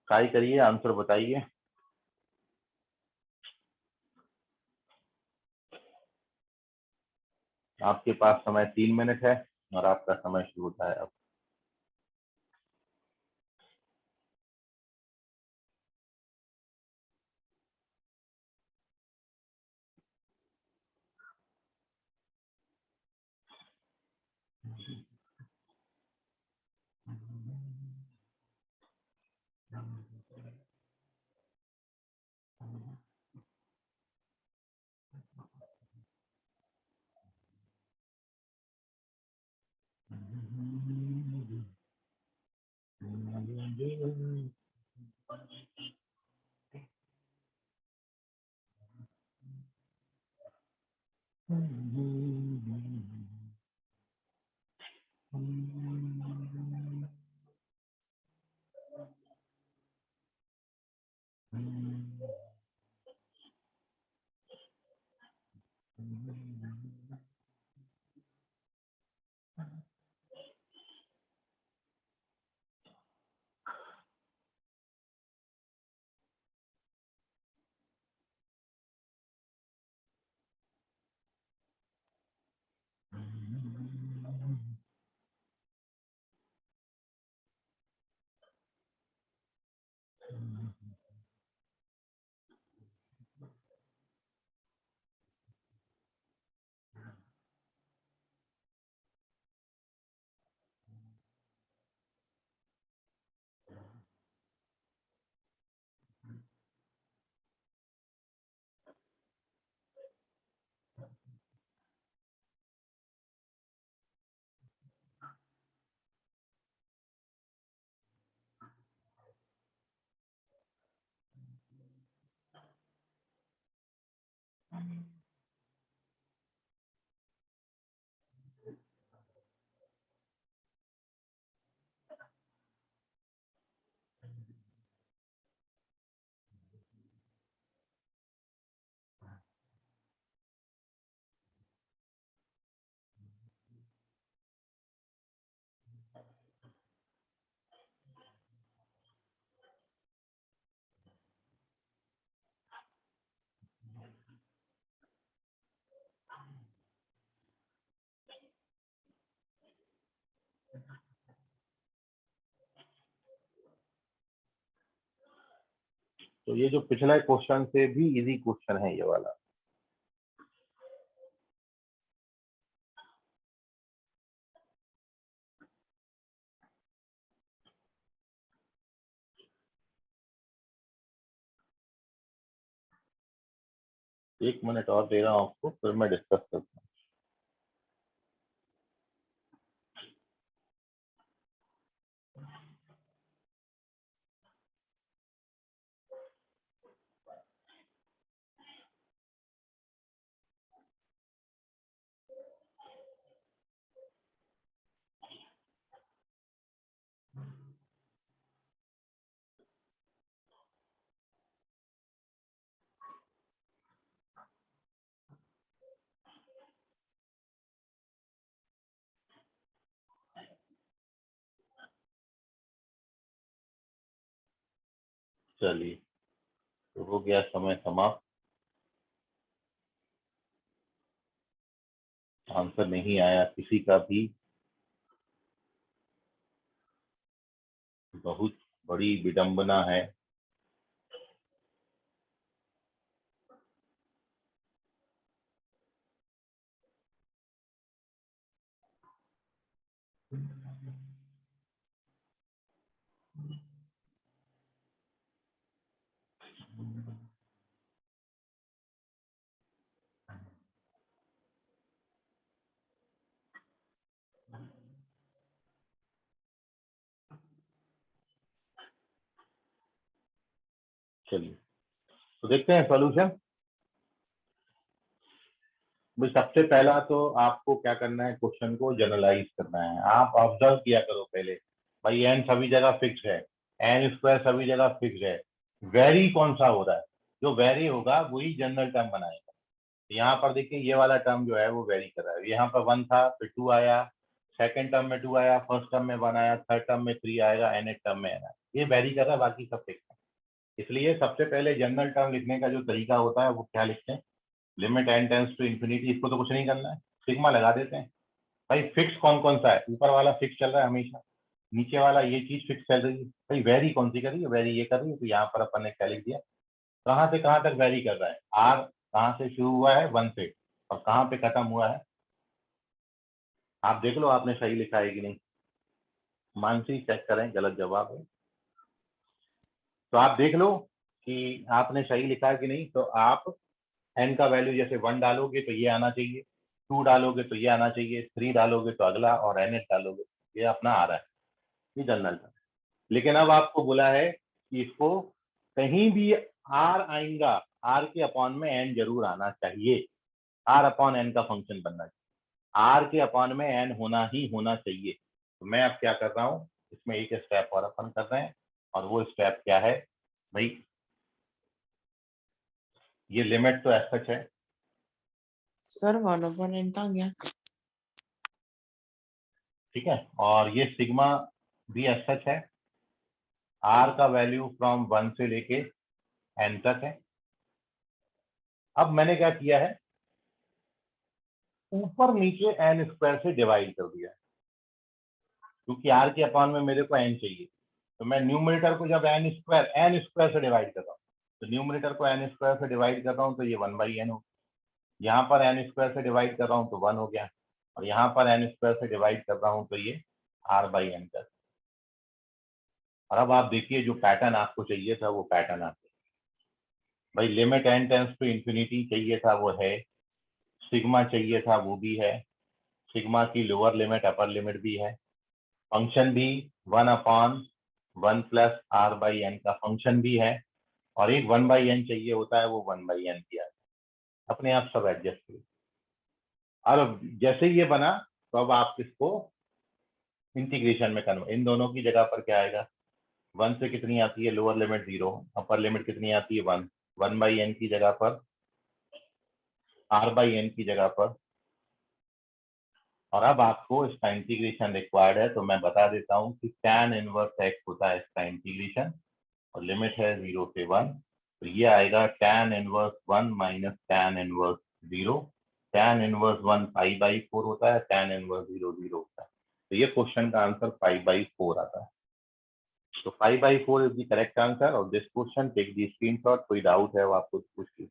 ट्राई करिए, आंसर बताइए। आपके पास समय 3 मिनट है और आपका समय शुरू होता है अब। तो ये जो पिछला क्वेश्चन से भी इजी क्वेश्चन है ये वाला। एक मिनट और दे रहा हूँ आपको, फिर मैं डिस्कस करता हूँ। चलिए, तो हो गया समय समाप्त। आंसर नहीं आया किसी का भी, बहुत बड़ी विडंबना है। चलिए, तो देखते हैं सॉल्यूशन। भाई सबसे पहला तो आपको क्या करना है, क्वेश्चन को जनरलाइज करना है। आप ऑब्जर्व किया करो पहले, भाई एन सभी जगह फिक्स है, एन स्क्वायर सभी जगह फिक्स है, वेरी कौन सा हो रहा है? जो वेरी होगा वही जनरल टर्म बनाएगा। यहाँ पर देखिए ये वाला टर्म जो है वो वेरी कर रहा है। यहाँ पर 1 था, फिर 2 आया, सेकंड टर्म में 2 आया, फर्स्ट टर्म में 1 आया, थर्ड टर्म में 3 आएगा, एन टर्म में आना, ये वेरी कर रहा है, बाकी सब फिक्स है। इसलिए सबसे पहले जनरल टर्म लिखने का जो तरीका होता है वो क्या लिखते हैं, limit N tends to infinity. इसको तो कुछ नहीं करना है, सिग्मा लगा देते हैं। भाई फिक्स कौन कौन सा है, ऊपर वाला फिक्स चल रहा है हमेशा, नीचे वाला ये चीज फिक्स चल रही है। भाई वेरी कौन सी कर रही है, वेरी ये कर रही है, तो यहाँ पर अपन ने क्या लिख दिया, कहाँ से कहाँ तक वेरी कर रहा है, आर कहाँ से शुरू हुआ है 1 से, और कहाँ पे खत्म हुआ है। आप देख लो आपने सही लिखा है कि नहीं, मानसी चेक करें, गलत जवाब है तो आप देख लो कि आपने सही लिखा है कि नहीं। तो आप एन का वैल्यू जैसे 1 डालोगे तो ये आना चाहिए, 2 डालोगे तो ये आना चाहिए, 3 डालोगे तो अगला, और एन डालोगे ये अपना आ रहा है, ये जनरल था। लेकिन अब आपको बोला है कि इसको कहीं भी आर आएगा, आर के अपॉन में एन जरूर आना चाहिए, आर अपॉन एन का फंक्शन बनना चाहिए, आर के अपॉन में एन होना ही होना चाहिए। तो मैं अब क्या कर रहा हूँ, इसमें एक स्टेप और अपन कर रहे हैं, और वो स्टेप क्या है भाई, ये लिमिट तो ऐसा है, सर 1/n था क्या? ठीक है, और ये सिग्मा भी सच है, आर का वैल्यू फ्रॉम 1 से लेके एन तक है। अब मैंने क्या किया है, ऊपर नीचे एन स्क्वायर से डिवाइड कर दिया है, क्योंकि आर के अपॉन में मेरे को एन चाहिए। तो मैं न्यूमरेटर को जब एन स्क्वायर से डिवाइड कर रहा हूँ, तो न्यूमरेटर को एन स्क्वायर से डिवाइड कर रहा हूँ तो ये 1/n हो, यहाँ पर एन स्क्वायर से डिवाइड कर रहा हूँ तो 1 हो गया, और यहाँ पर एन स्क्वायर से डिवाइड कर रहा हूँ तो ये r/n कर। और अब आप देखिए जो पैटर्न आपको चाहिए था वो पैटर्न आपको, भाई limit N tends to infinity चाहिए था वो है, सिग्मा चाहिए था वो भी है, सिग्मा की लोअर लिमिट अपर लिमिट भी है, फंक्शन भी 1/1 प्लस r/n का फंक्शन भी है, और एक 1/n चाहिए होता है, वो 1/n किया है। अपने आप सब एडजस्ट करिए। और जैसे ही ये बना तो अब आप इसको इंटीग्रेशन में कन्वर्ट, इन दोनों की जगह पर क्या आएगा, 1 से कितनी आती है लोअर लिमिट 0, अपर लिमिट कितनी आती है 1, 1/n की जगह पर r/n की जगह पर। और अब आपको इसका इंटीग्रेशन रिक्वायर्ड है, तो मैं बता देता हूँ कि tan इनवर्स x होता है इसका इंटीग्रेशन, और लिमिट है 0 से 1, तो ये आएगा tan inverse 1 minus tan inverse 0। tan inverse 1 π/4 होता है, tan इनवर्स 0 0 होता है, तो ये क्वेश्चन का आंसर 5/4 आता है। तो 5/4 is the correct answer of this question. Take the screenshot, कोई डाउट है वो आपको पूछिए।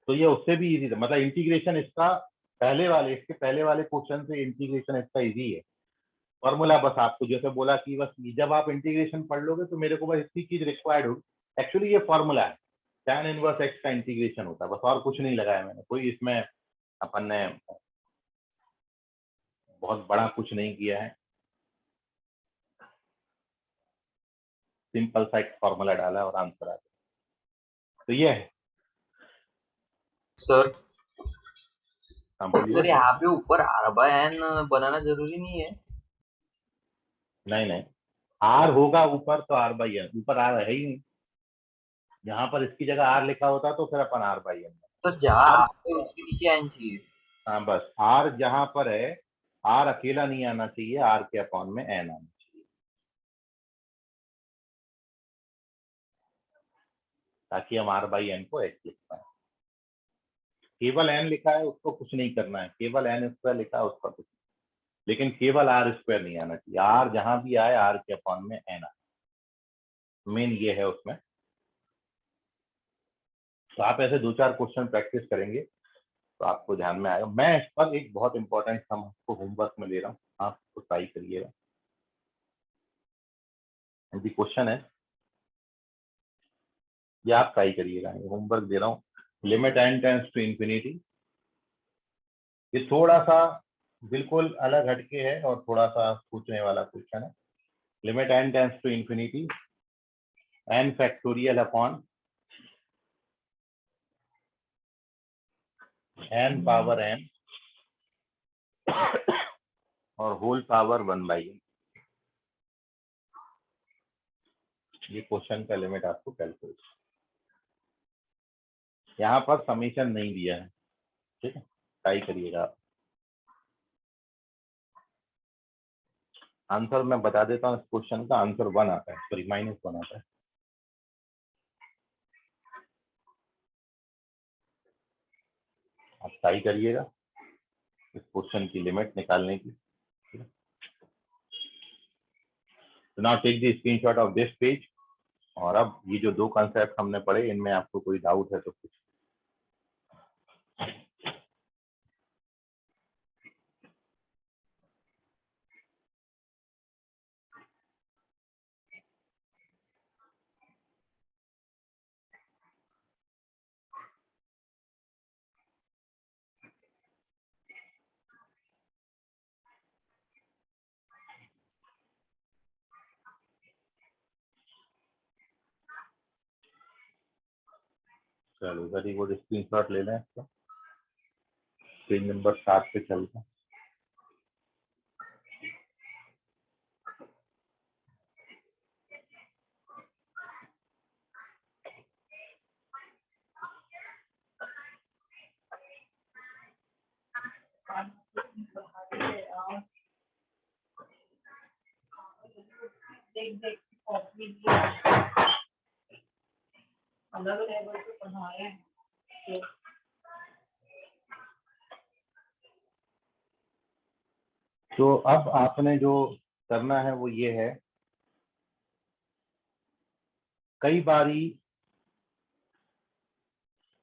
तो ये उससे भी इजी था, मतलब इंटीग्रेशन इसका इसके पहले वाले क्वेश्चन से इंटीग्रेशन इसका इजी है। फॉर्मूला बस आपको जैसे बोला कि बस जब आप इंटीग्रेशन पढ़ लोगे तो मेरे को बस इतनी चीज रिक्वायर्ड होगी। एक्चुअली ये फॉर्मूला है, tan इनवर्स x का इंटीग्रेशन होता है, बस और कुछ नहीं लगाया मैंने, कोई इसमें अपन ने बहुत बड़ा कुछ नहीं किया है, सिंपल सा एक फॉर्मूला डाला और आंसर आ गया। तो ये है। सर हाँ सर बोलिए। यहाँ पे ऊपर r/n बनाना जरूरी नहीं है? नहीं नहीं, r होगा ऊपर तो r/n, ऊपर r है ही नहीं, यहाँ पर इसकी जगह r लिखा होता तो फिर अपन r/n। तो जहाँ r, r है उसके नीचे n चाहिए। हाँ बस r जहाँ पर है आर अकेला नहीं आना चाहिए, आर के अपॉन में एन आना चाहिए, ताकि हम आर बाई एन को एच लिख पाए। केवल एन लिखा है उसको कुछ नहीं करना है, केवल एन स्क्वायर लिखा है उसका कुछ, लेकिन केवल आर स्क्वायर नहीं आना चाहिए, आर जहां भी आए आर के अपॉन में एन आए, मेन ये है उसमें। तो आप ऐसे 2-4 क्वेश्चन प्रैक्टिस करेंगे तो आपको ध्यान में आएगा। मैं इस पर एक बहुत इंपॉर्टेंट सम आपको होमवर्क में ले रहा हूँ, आप उसको ट्राई करिएगा। यदि क्वेश्चन है ये आप ट्राई करिएगा, होमवर्क दे रहा हूँ। Limit n tends to infinity, ये थोड़ा सा बिल्कुल अलग हटके है और थोड़ा सा पूछने वाला क्वेश्चन है। Limit n tends to infinity n factorial upon n power n और होल पावर 1/n, ये क्वेश्चन का लिमिट आपको कैलकुलेट, यहाँ पर समीशन नहीं दिया है, ठीक है, ट्राई करिएगा आप। आंसर मैं बता देता हूँ, इस क्वेश्चन का आंसर 1 आता है, सॉरी -1 आता है। आप ट्राई करिएगा इस क्वेश्चन की लिमिट निकालने की। तो now take the screenshot of this page. और अब ये जो 2 कॉन्सेप्ट हमने पढ़े, इनमें आपको कोई डाउट है तो कुछ चलो वेरी गुड, स्क्रीनशॉट ले लें इसका। पेज नंबर 7 पे चलते हैं। तो अब आपने जो करना है वो ये है, कई बारी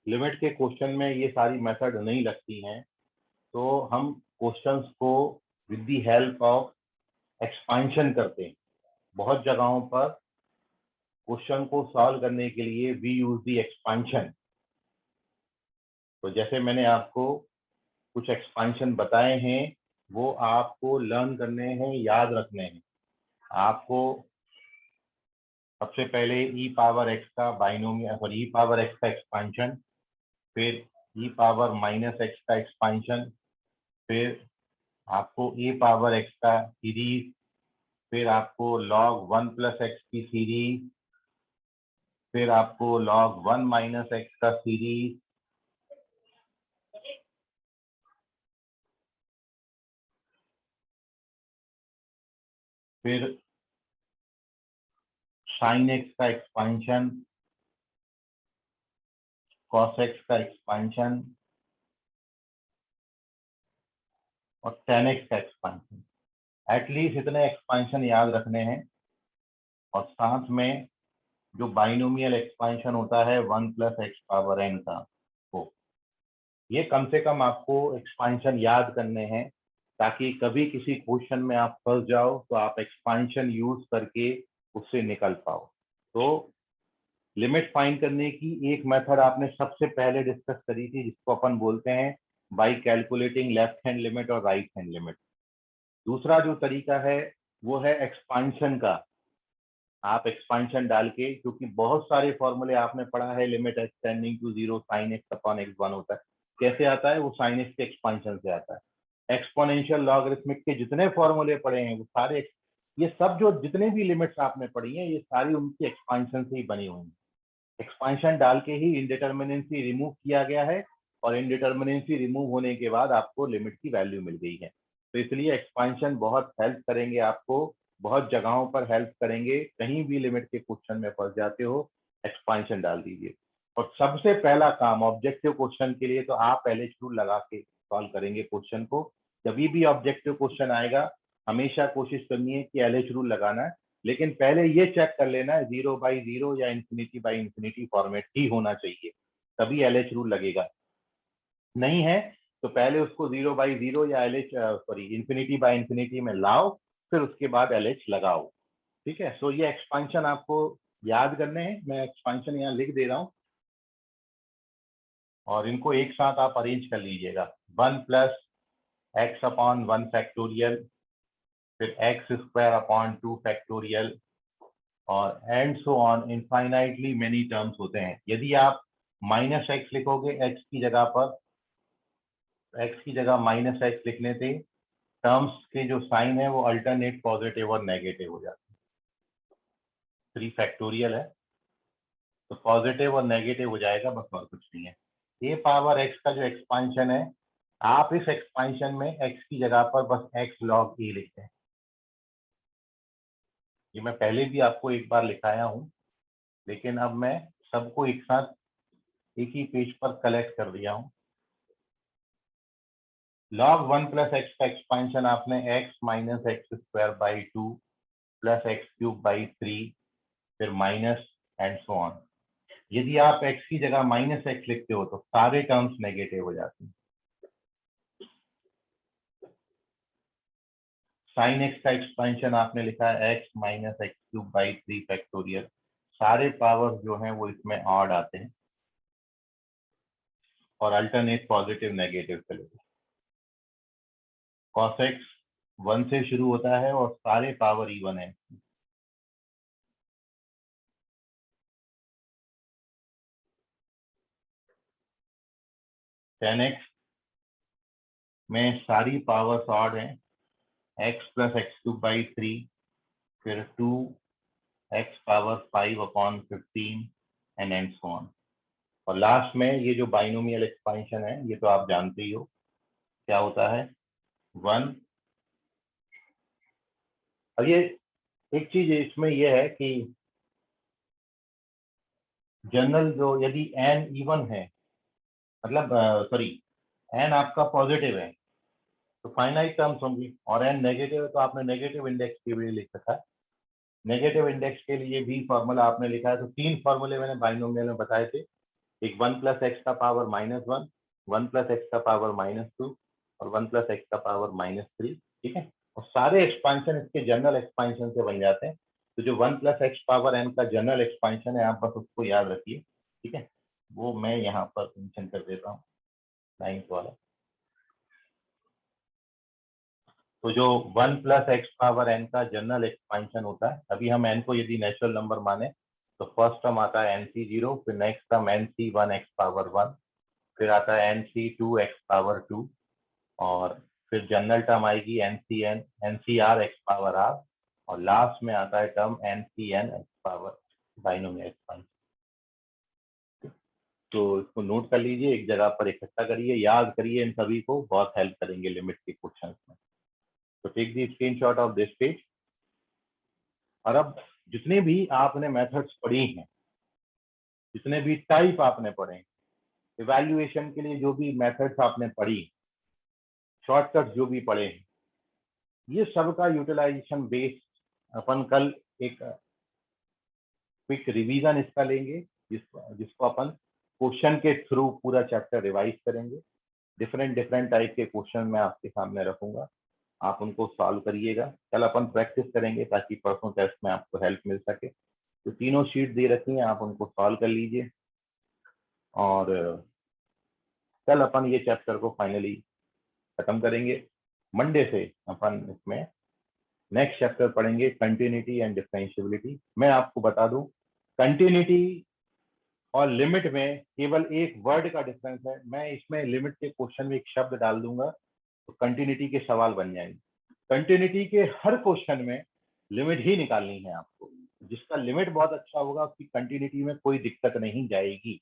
लिमिट के क्वेश्चन में ये सारी मेथड नहीं लगती हैं, तो हम क्वेश्चंस को with the help of expansion करते हैं। बहुत जगहों पर क्वेश्चन को सॉल्व करने के लिए वी यूज द एक्सपेंशन। तो जैसे मैंने आपको कुछ एक्सपेंशन बताए हैं, वो आपको लर्न करने हैं, याद रखने हैं। आपको सबसे पहले ई पावर एक्स का बाइनोमियल और ई पावर एक्स का एक्सपेंशन, फिर ई पावर माइनस एक्स का एक्सपेंशन, फिर आपको ए पावर एक्स का सीरीज, फिर आपको log 1 प्लस एक्स की सीरीज, फिर आपको log 1 माइनस एक्स का सीरीज, फिर साइन एक्स का एक्सपेंशन, कॉस एक्स का एक्सपेंशन और tan एक्स का एक्सपेंशन। एटलीस्ट इतने एक्सपेंशन याद रखने हैं। और साथ में जो बाइनोमियल एक्सपेंशन होता है 1 प्लस एक्स पावर n का, वो ये कम से कम आपको एक्सपेंशन याद करने हैं, ताकि कभी किसी क्वेश्चन में आप फंस जाओ तो आप एक्सपेंशन यूज करके उससे निकल पाओ। तो लिमिट फाइंड करने की एक मेथड आपने सबसे पहले डिस्कस करी थी, जिसको अपन बोलते हैं bye calculating left hand limit और राइट हैंड लिमिट। दूसरा जो तरीका है वो है एक्सपेंशन का। आप एक्सपेंशन डाल के, क्योंकि बहुत सारे फॉर्मूले आपने पढ़ा है, limit X tending to 0 sine X upon X 1 होता है। कैसे आता है? वो साइन एक्स के एक्सपेंशन से आता है। एक्सपोनेंशियल लॉगरिथमिक के जितने फॉर्मूले पढ़े हैं वो सारे, ये सब जो जितने भी लिमिट्स आपने पढ़ी हैं, ये सारी उनकी एक्सपेंशन से ही बनी हुई हैं। एक्सपेंशन डाल के ही इनडिटर्मिनेंसी रिमूव किया गया है, और इनडिटर्मिनेंसी रिमूव होने के बाद आपको लिमिट की वैल्यू मिल गई है। तो इसलिए एक्सपांशन बहुत हेल्प करेंगे आपको, बहुत जगहों पर हेल्प करेंगे। कहीं भी लिमिट के क्वेश्चन में फंस जाते हो, एक्सपांशन डाल दीजिए। और सबसे पहला काम ऑब्जेक्टिव क्वेश्चन के लिए तो आप पहले रूल लगा के सॉल्व करेंगे क्वेश्चन को। जब भी ऑब्जेक्टिव क्वेश्चन आएगा हमेशा कोशिश करनी है कि LH रूल लगाना है, लेकिन पहले ये चेक कर लेना है 0/0 या इंफिनिटी बाई इंफिनिटी फॉर्मेट ही होना चाहिए, तभी LH रूल लगेगा। नहीं है तो पहले उसको 0/0 या इंफिनिटी बाई इंफिनिटी में लाओ, फिर उसके बाद LH लगाओ। ठीक है, सो ये एक्सपांशन आपको याद करने हैं। मैं एक्सपांशन यहाँ लिख दे रहा हूँ और इनको एक साथ आप अरेंज कर लीजिएगा। 1 + x/1 फैक्टोरियल, फिर x² 2 फैक्टोरियल, और and so on infinitely many terms होते हैं। यदि आप -x लिखोगे x की जगह पर, x की जगह -x लिखने से टर्म्स के जो साइन है वो अल्टरनेट पॉजिटिव और नेगेटिव हो जाते हैं। 3 फैक्टोरियल है तो पॉजिटिव और नेगेटिव हो जाएगा, बस और कुछ नहीं है। a⁻x का जो एक्सपांशन है, आप इस एक्सपांशन में x की जगह पर बस x log a लिखते हैं। ये मैं पहले भी आपको एक बार लिखाया हूँ, लेकिन अब मैं सबको एक साथ एक ही पेज पर कलेक्ट कर दिया हूँ। log 1 + x का एक्सपांशन आपने x - x² 2 + x³ 3 फिर माइनस एंड सो ऑन। यदि आप x की जगह -x लिखते हो तो सारे टर्म्स नेगेटिव हो जाते हैं। sin x का एक्सपेंशन आपने लिखा है x - x³ 3 फैक्टोरियल, सारे पावर जो हैं वो इसमें ऑड आते हैं और अल्टरनेट पॉजिटिव नेगेटिव चलेगा। cos x 1 से शुरू होता है और सारे पावर इवन है। tan x में सारी पावर्स ऑड हैं, x + x³ 3, फिर 2x power 5/15 and so on. और लास्ट में ये जो बाइनोमियल एक्सपेंशन है ये तो आप जानते ही हो क्या होता है, 1। और ये एक चीज इसमें ये है कि जनरल जो यदि n इवन है, मतलब सॉरी n आपका पॉजिटिव है तो फाइनाइट टर्म्स होंगी, और n नेगेटिव है तो आपने नेगेटिव इंडेक्स के लिए लिख रखा है। नेगेटिव इंडेक्स के लिए भी फॉर्मूला आपने लिखा है। तो 3 फॉर्मूले मैंने बाइनोमियल में बताए थे, एक 1 + x का पावर -1, 1 + x का पावर -2 और 1 + x का पावर -3। ठीक है, और सारे एक्सपेंशन इसके जनरल एक्सपेंशन से बन जाते हैं। तो जो 1 + x पावर n का जनरल एक्सपेंशन है आप बस उसको याद रखिए। ठीक है, वो मैं यहाँ पर मेंशन कर देता हूँ 9th वाला। तो जो 1 + x पावर n का जनरल एक्सपेंशन होता है, अभी हम n को यदि नेचुरल नंबर माने तो फर्स्ट टर्म आता है nc0, फिर नेक्स्ट टर्म nc1x पावर 1, फिर आता है nc2x पावर 2, और फिर जनरल टर्म आएगी ncr x पावर r, और लास्ट में आता है term ncn x power binomial expansion. तो इसको नोट कर लीजिए, एक जगह पर इकट्ठा करिए, याद करिए, इन सभी को बहुत हेल्प करेंगे लिमिट के क्वेश्चन में। तो take the screenshot of this page. और अब जितने भी आपने मेथड्स पढ़ी हैं, जितने भी टाइप आपने पढ़े, इवैल्यूएशन के लिए जो भी मेथड्स आपने पढ़ी, शॉर्टकट जो भी पढ़े हैं, ये सबका यूटिलाइजेशन बेस्ड अपन कल एक क्विक रिवीजन इसका लेंगे, जिसको अपन क्वेश्चन के थ्रू पूरा चैप्टर रिवाइज करेंगे। डिफरेंट टाइप के क्वेश्चन मैं आपके सामने रखूंगा, आप उनको सॉल्व करिएगा। कल अपन प्रैक्टिस करेंगे ताकि परसों टेस्ट में आपको हेल्प मिल सके। तो तीनों शीट दे रखी हैं, आप उनको सॉल्व कर लीजिए, और कल अपन ये चैप्टर को फाइनली खत्म करेंगे। मंडे से अपन इसमें नेक्स्ट चैप्टर पढ़ेंगे, कंटिन्यूटी एंड डिफरेंशिएबिलिटी। मैं आपको बता दूं, कंटिन्यूटी और लिमिट में केवल एक वर्ड का डिफरेंस है। मैं इसमें लिमिट के क्वेश्चन में एक शब्द डाल दूंगा तो कंटिन्यूटी के सवाल बन जाएंगे। कंटिन्यूटी के हर क्वेश्चन में लिमिट ही निकालनी है आपको। जिसका लिमिट बहुत अच्छा होगा उसकी कंटिन्यूटी में कोई दिक्कत नहीं जाएगी।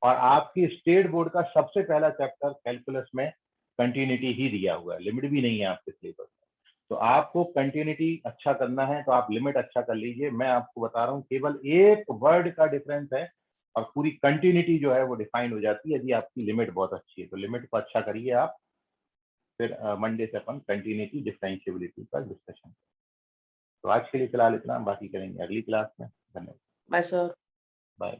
और आपकी स्टेट बोर्ड का सबसे पहला चैप्टर कैलकुलस में कंटिन्यूटी ही दिया हुआ है, लिमिट भी नहीं है आपके सिलेबस में। तो आपको कंटिन्यूटी अच्छा करना है तो आप लिमिट अच्छा कर लीजिए। मैं आपको बता रहा हूँ केवल एक वर्ड का डिफरेंस है और पूरी कंटिन्यूटी जो है वो डिफाइन हो जाती है यदि आपकी लिमिट बहुत अच्छी है। तो लिमिट को अच्छा करिए आप, फिर मंडे से अपन कंटिन्यूटी डिफरेंशिएबिलिटी पर डिस्कशन। तो आज के लिए फिलहाल इतना, बाकी करेंगे अगली क्लास में। धन्यवाद। Bye sir. बाय।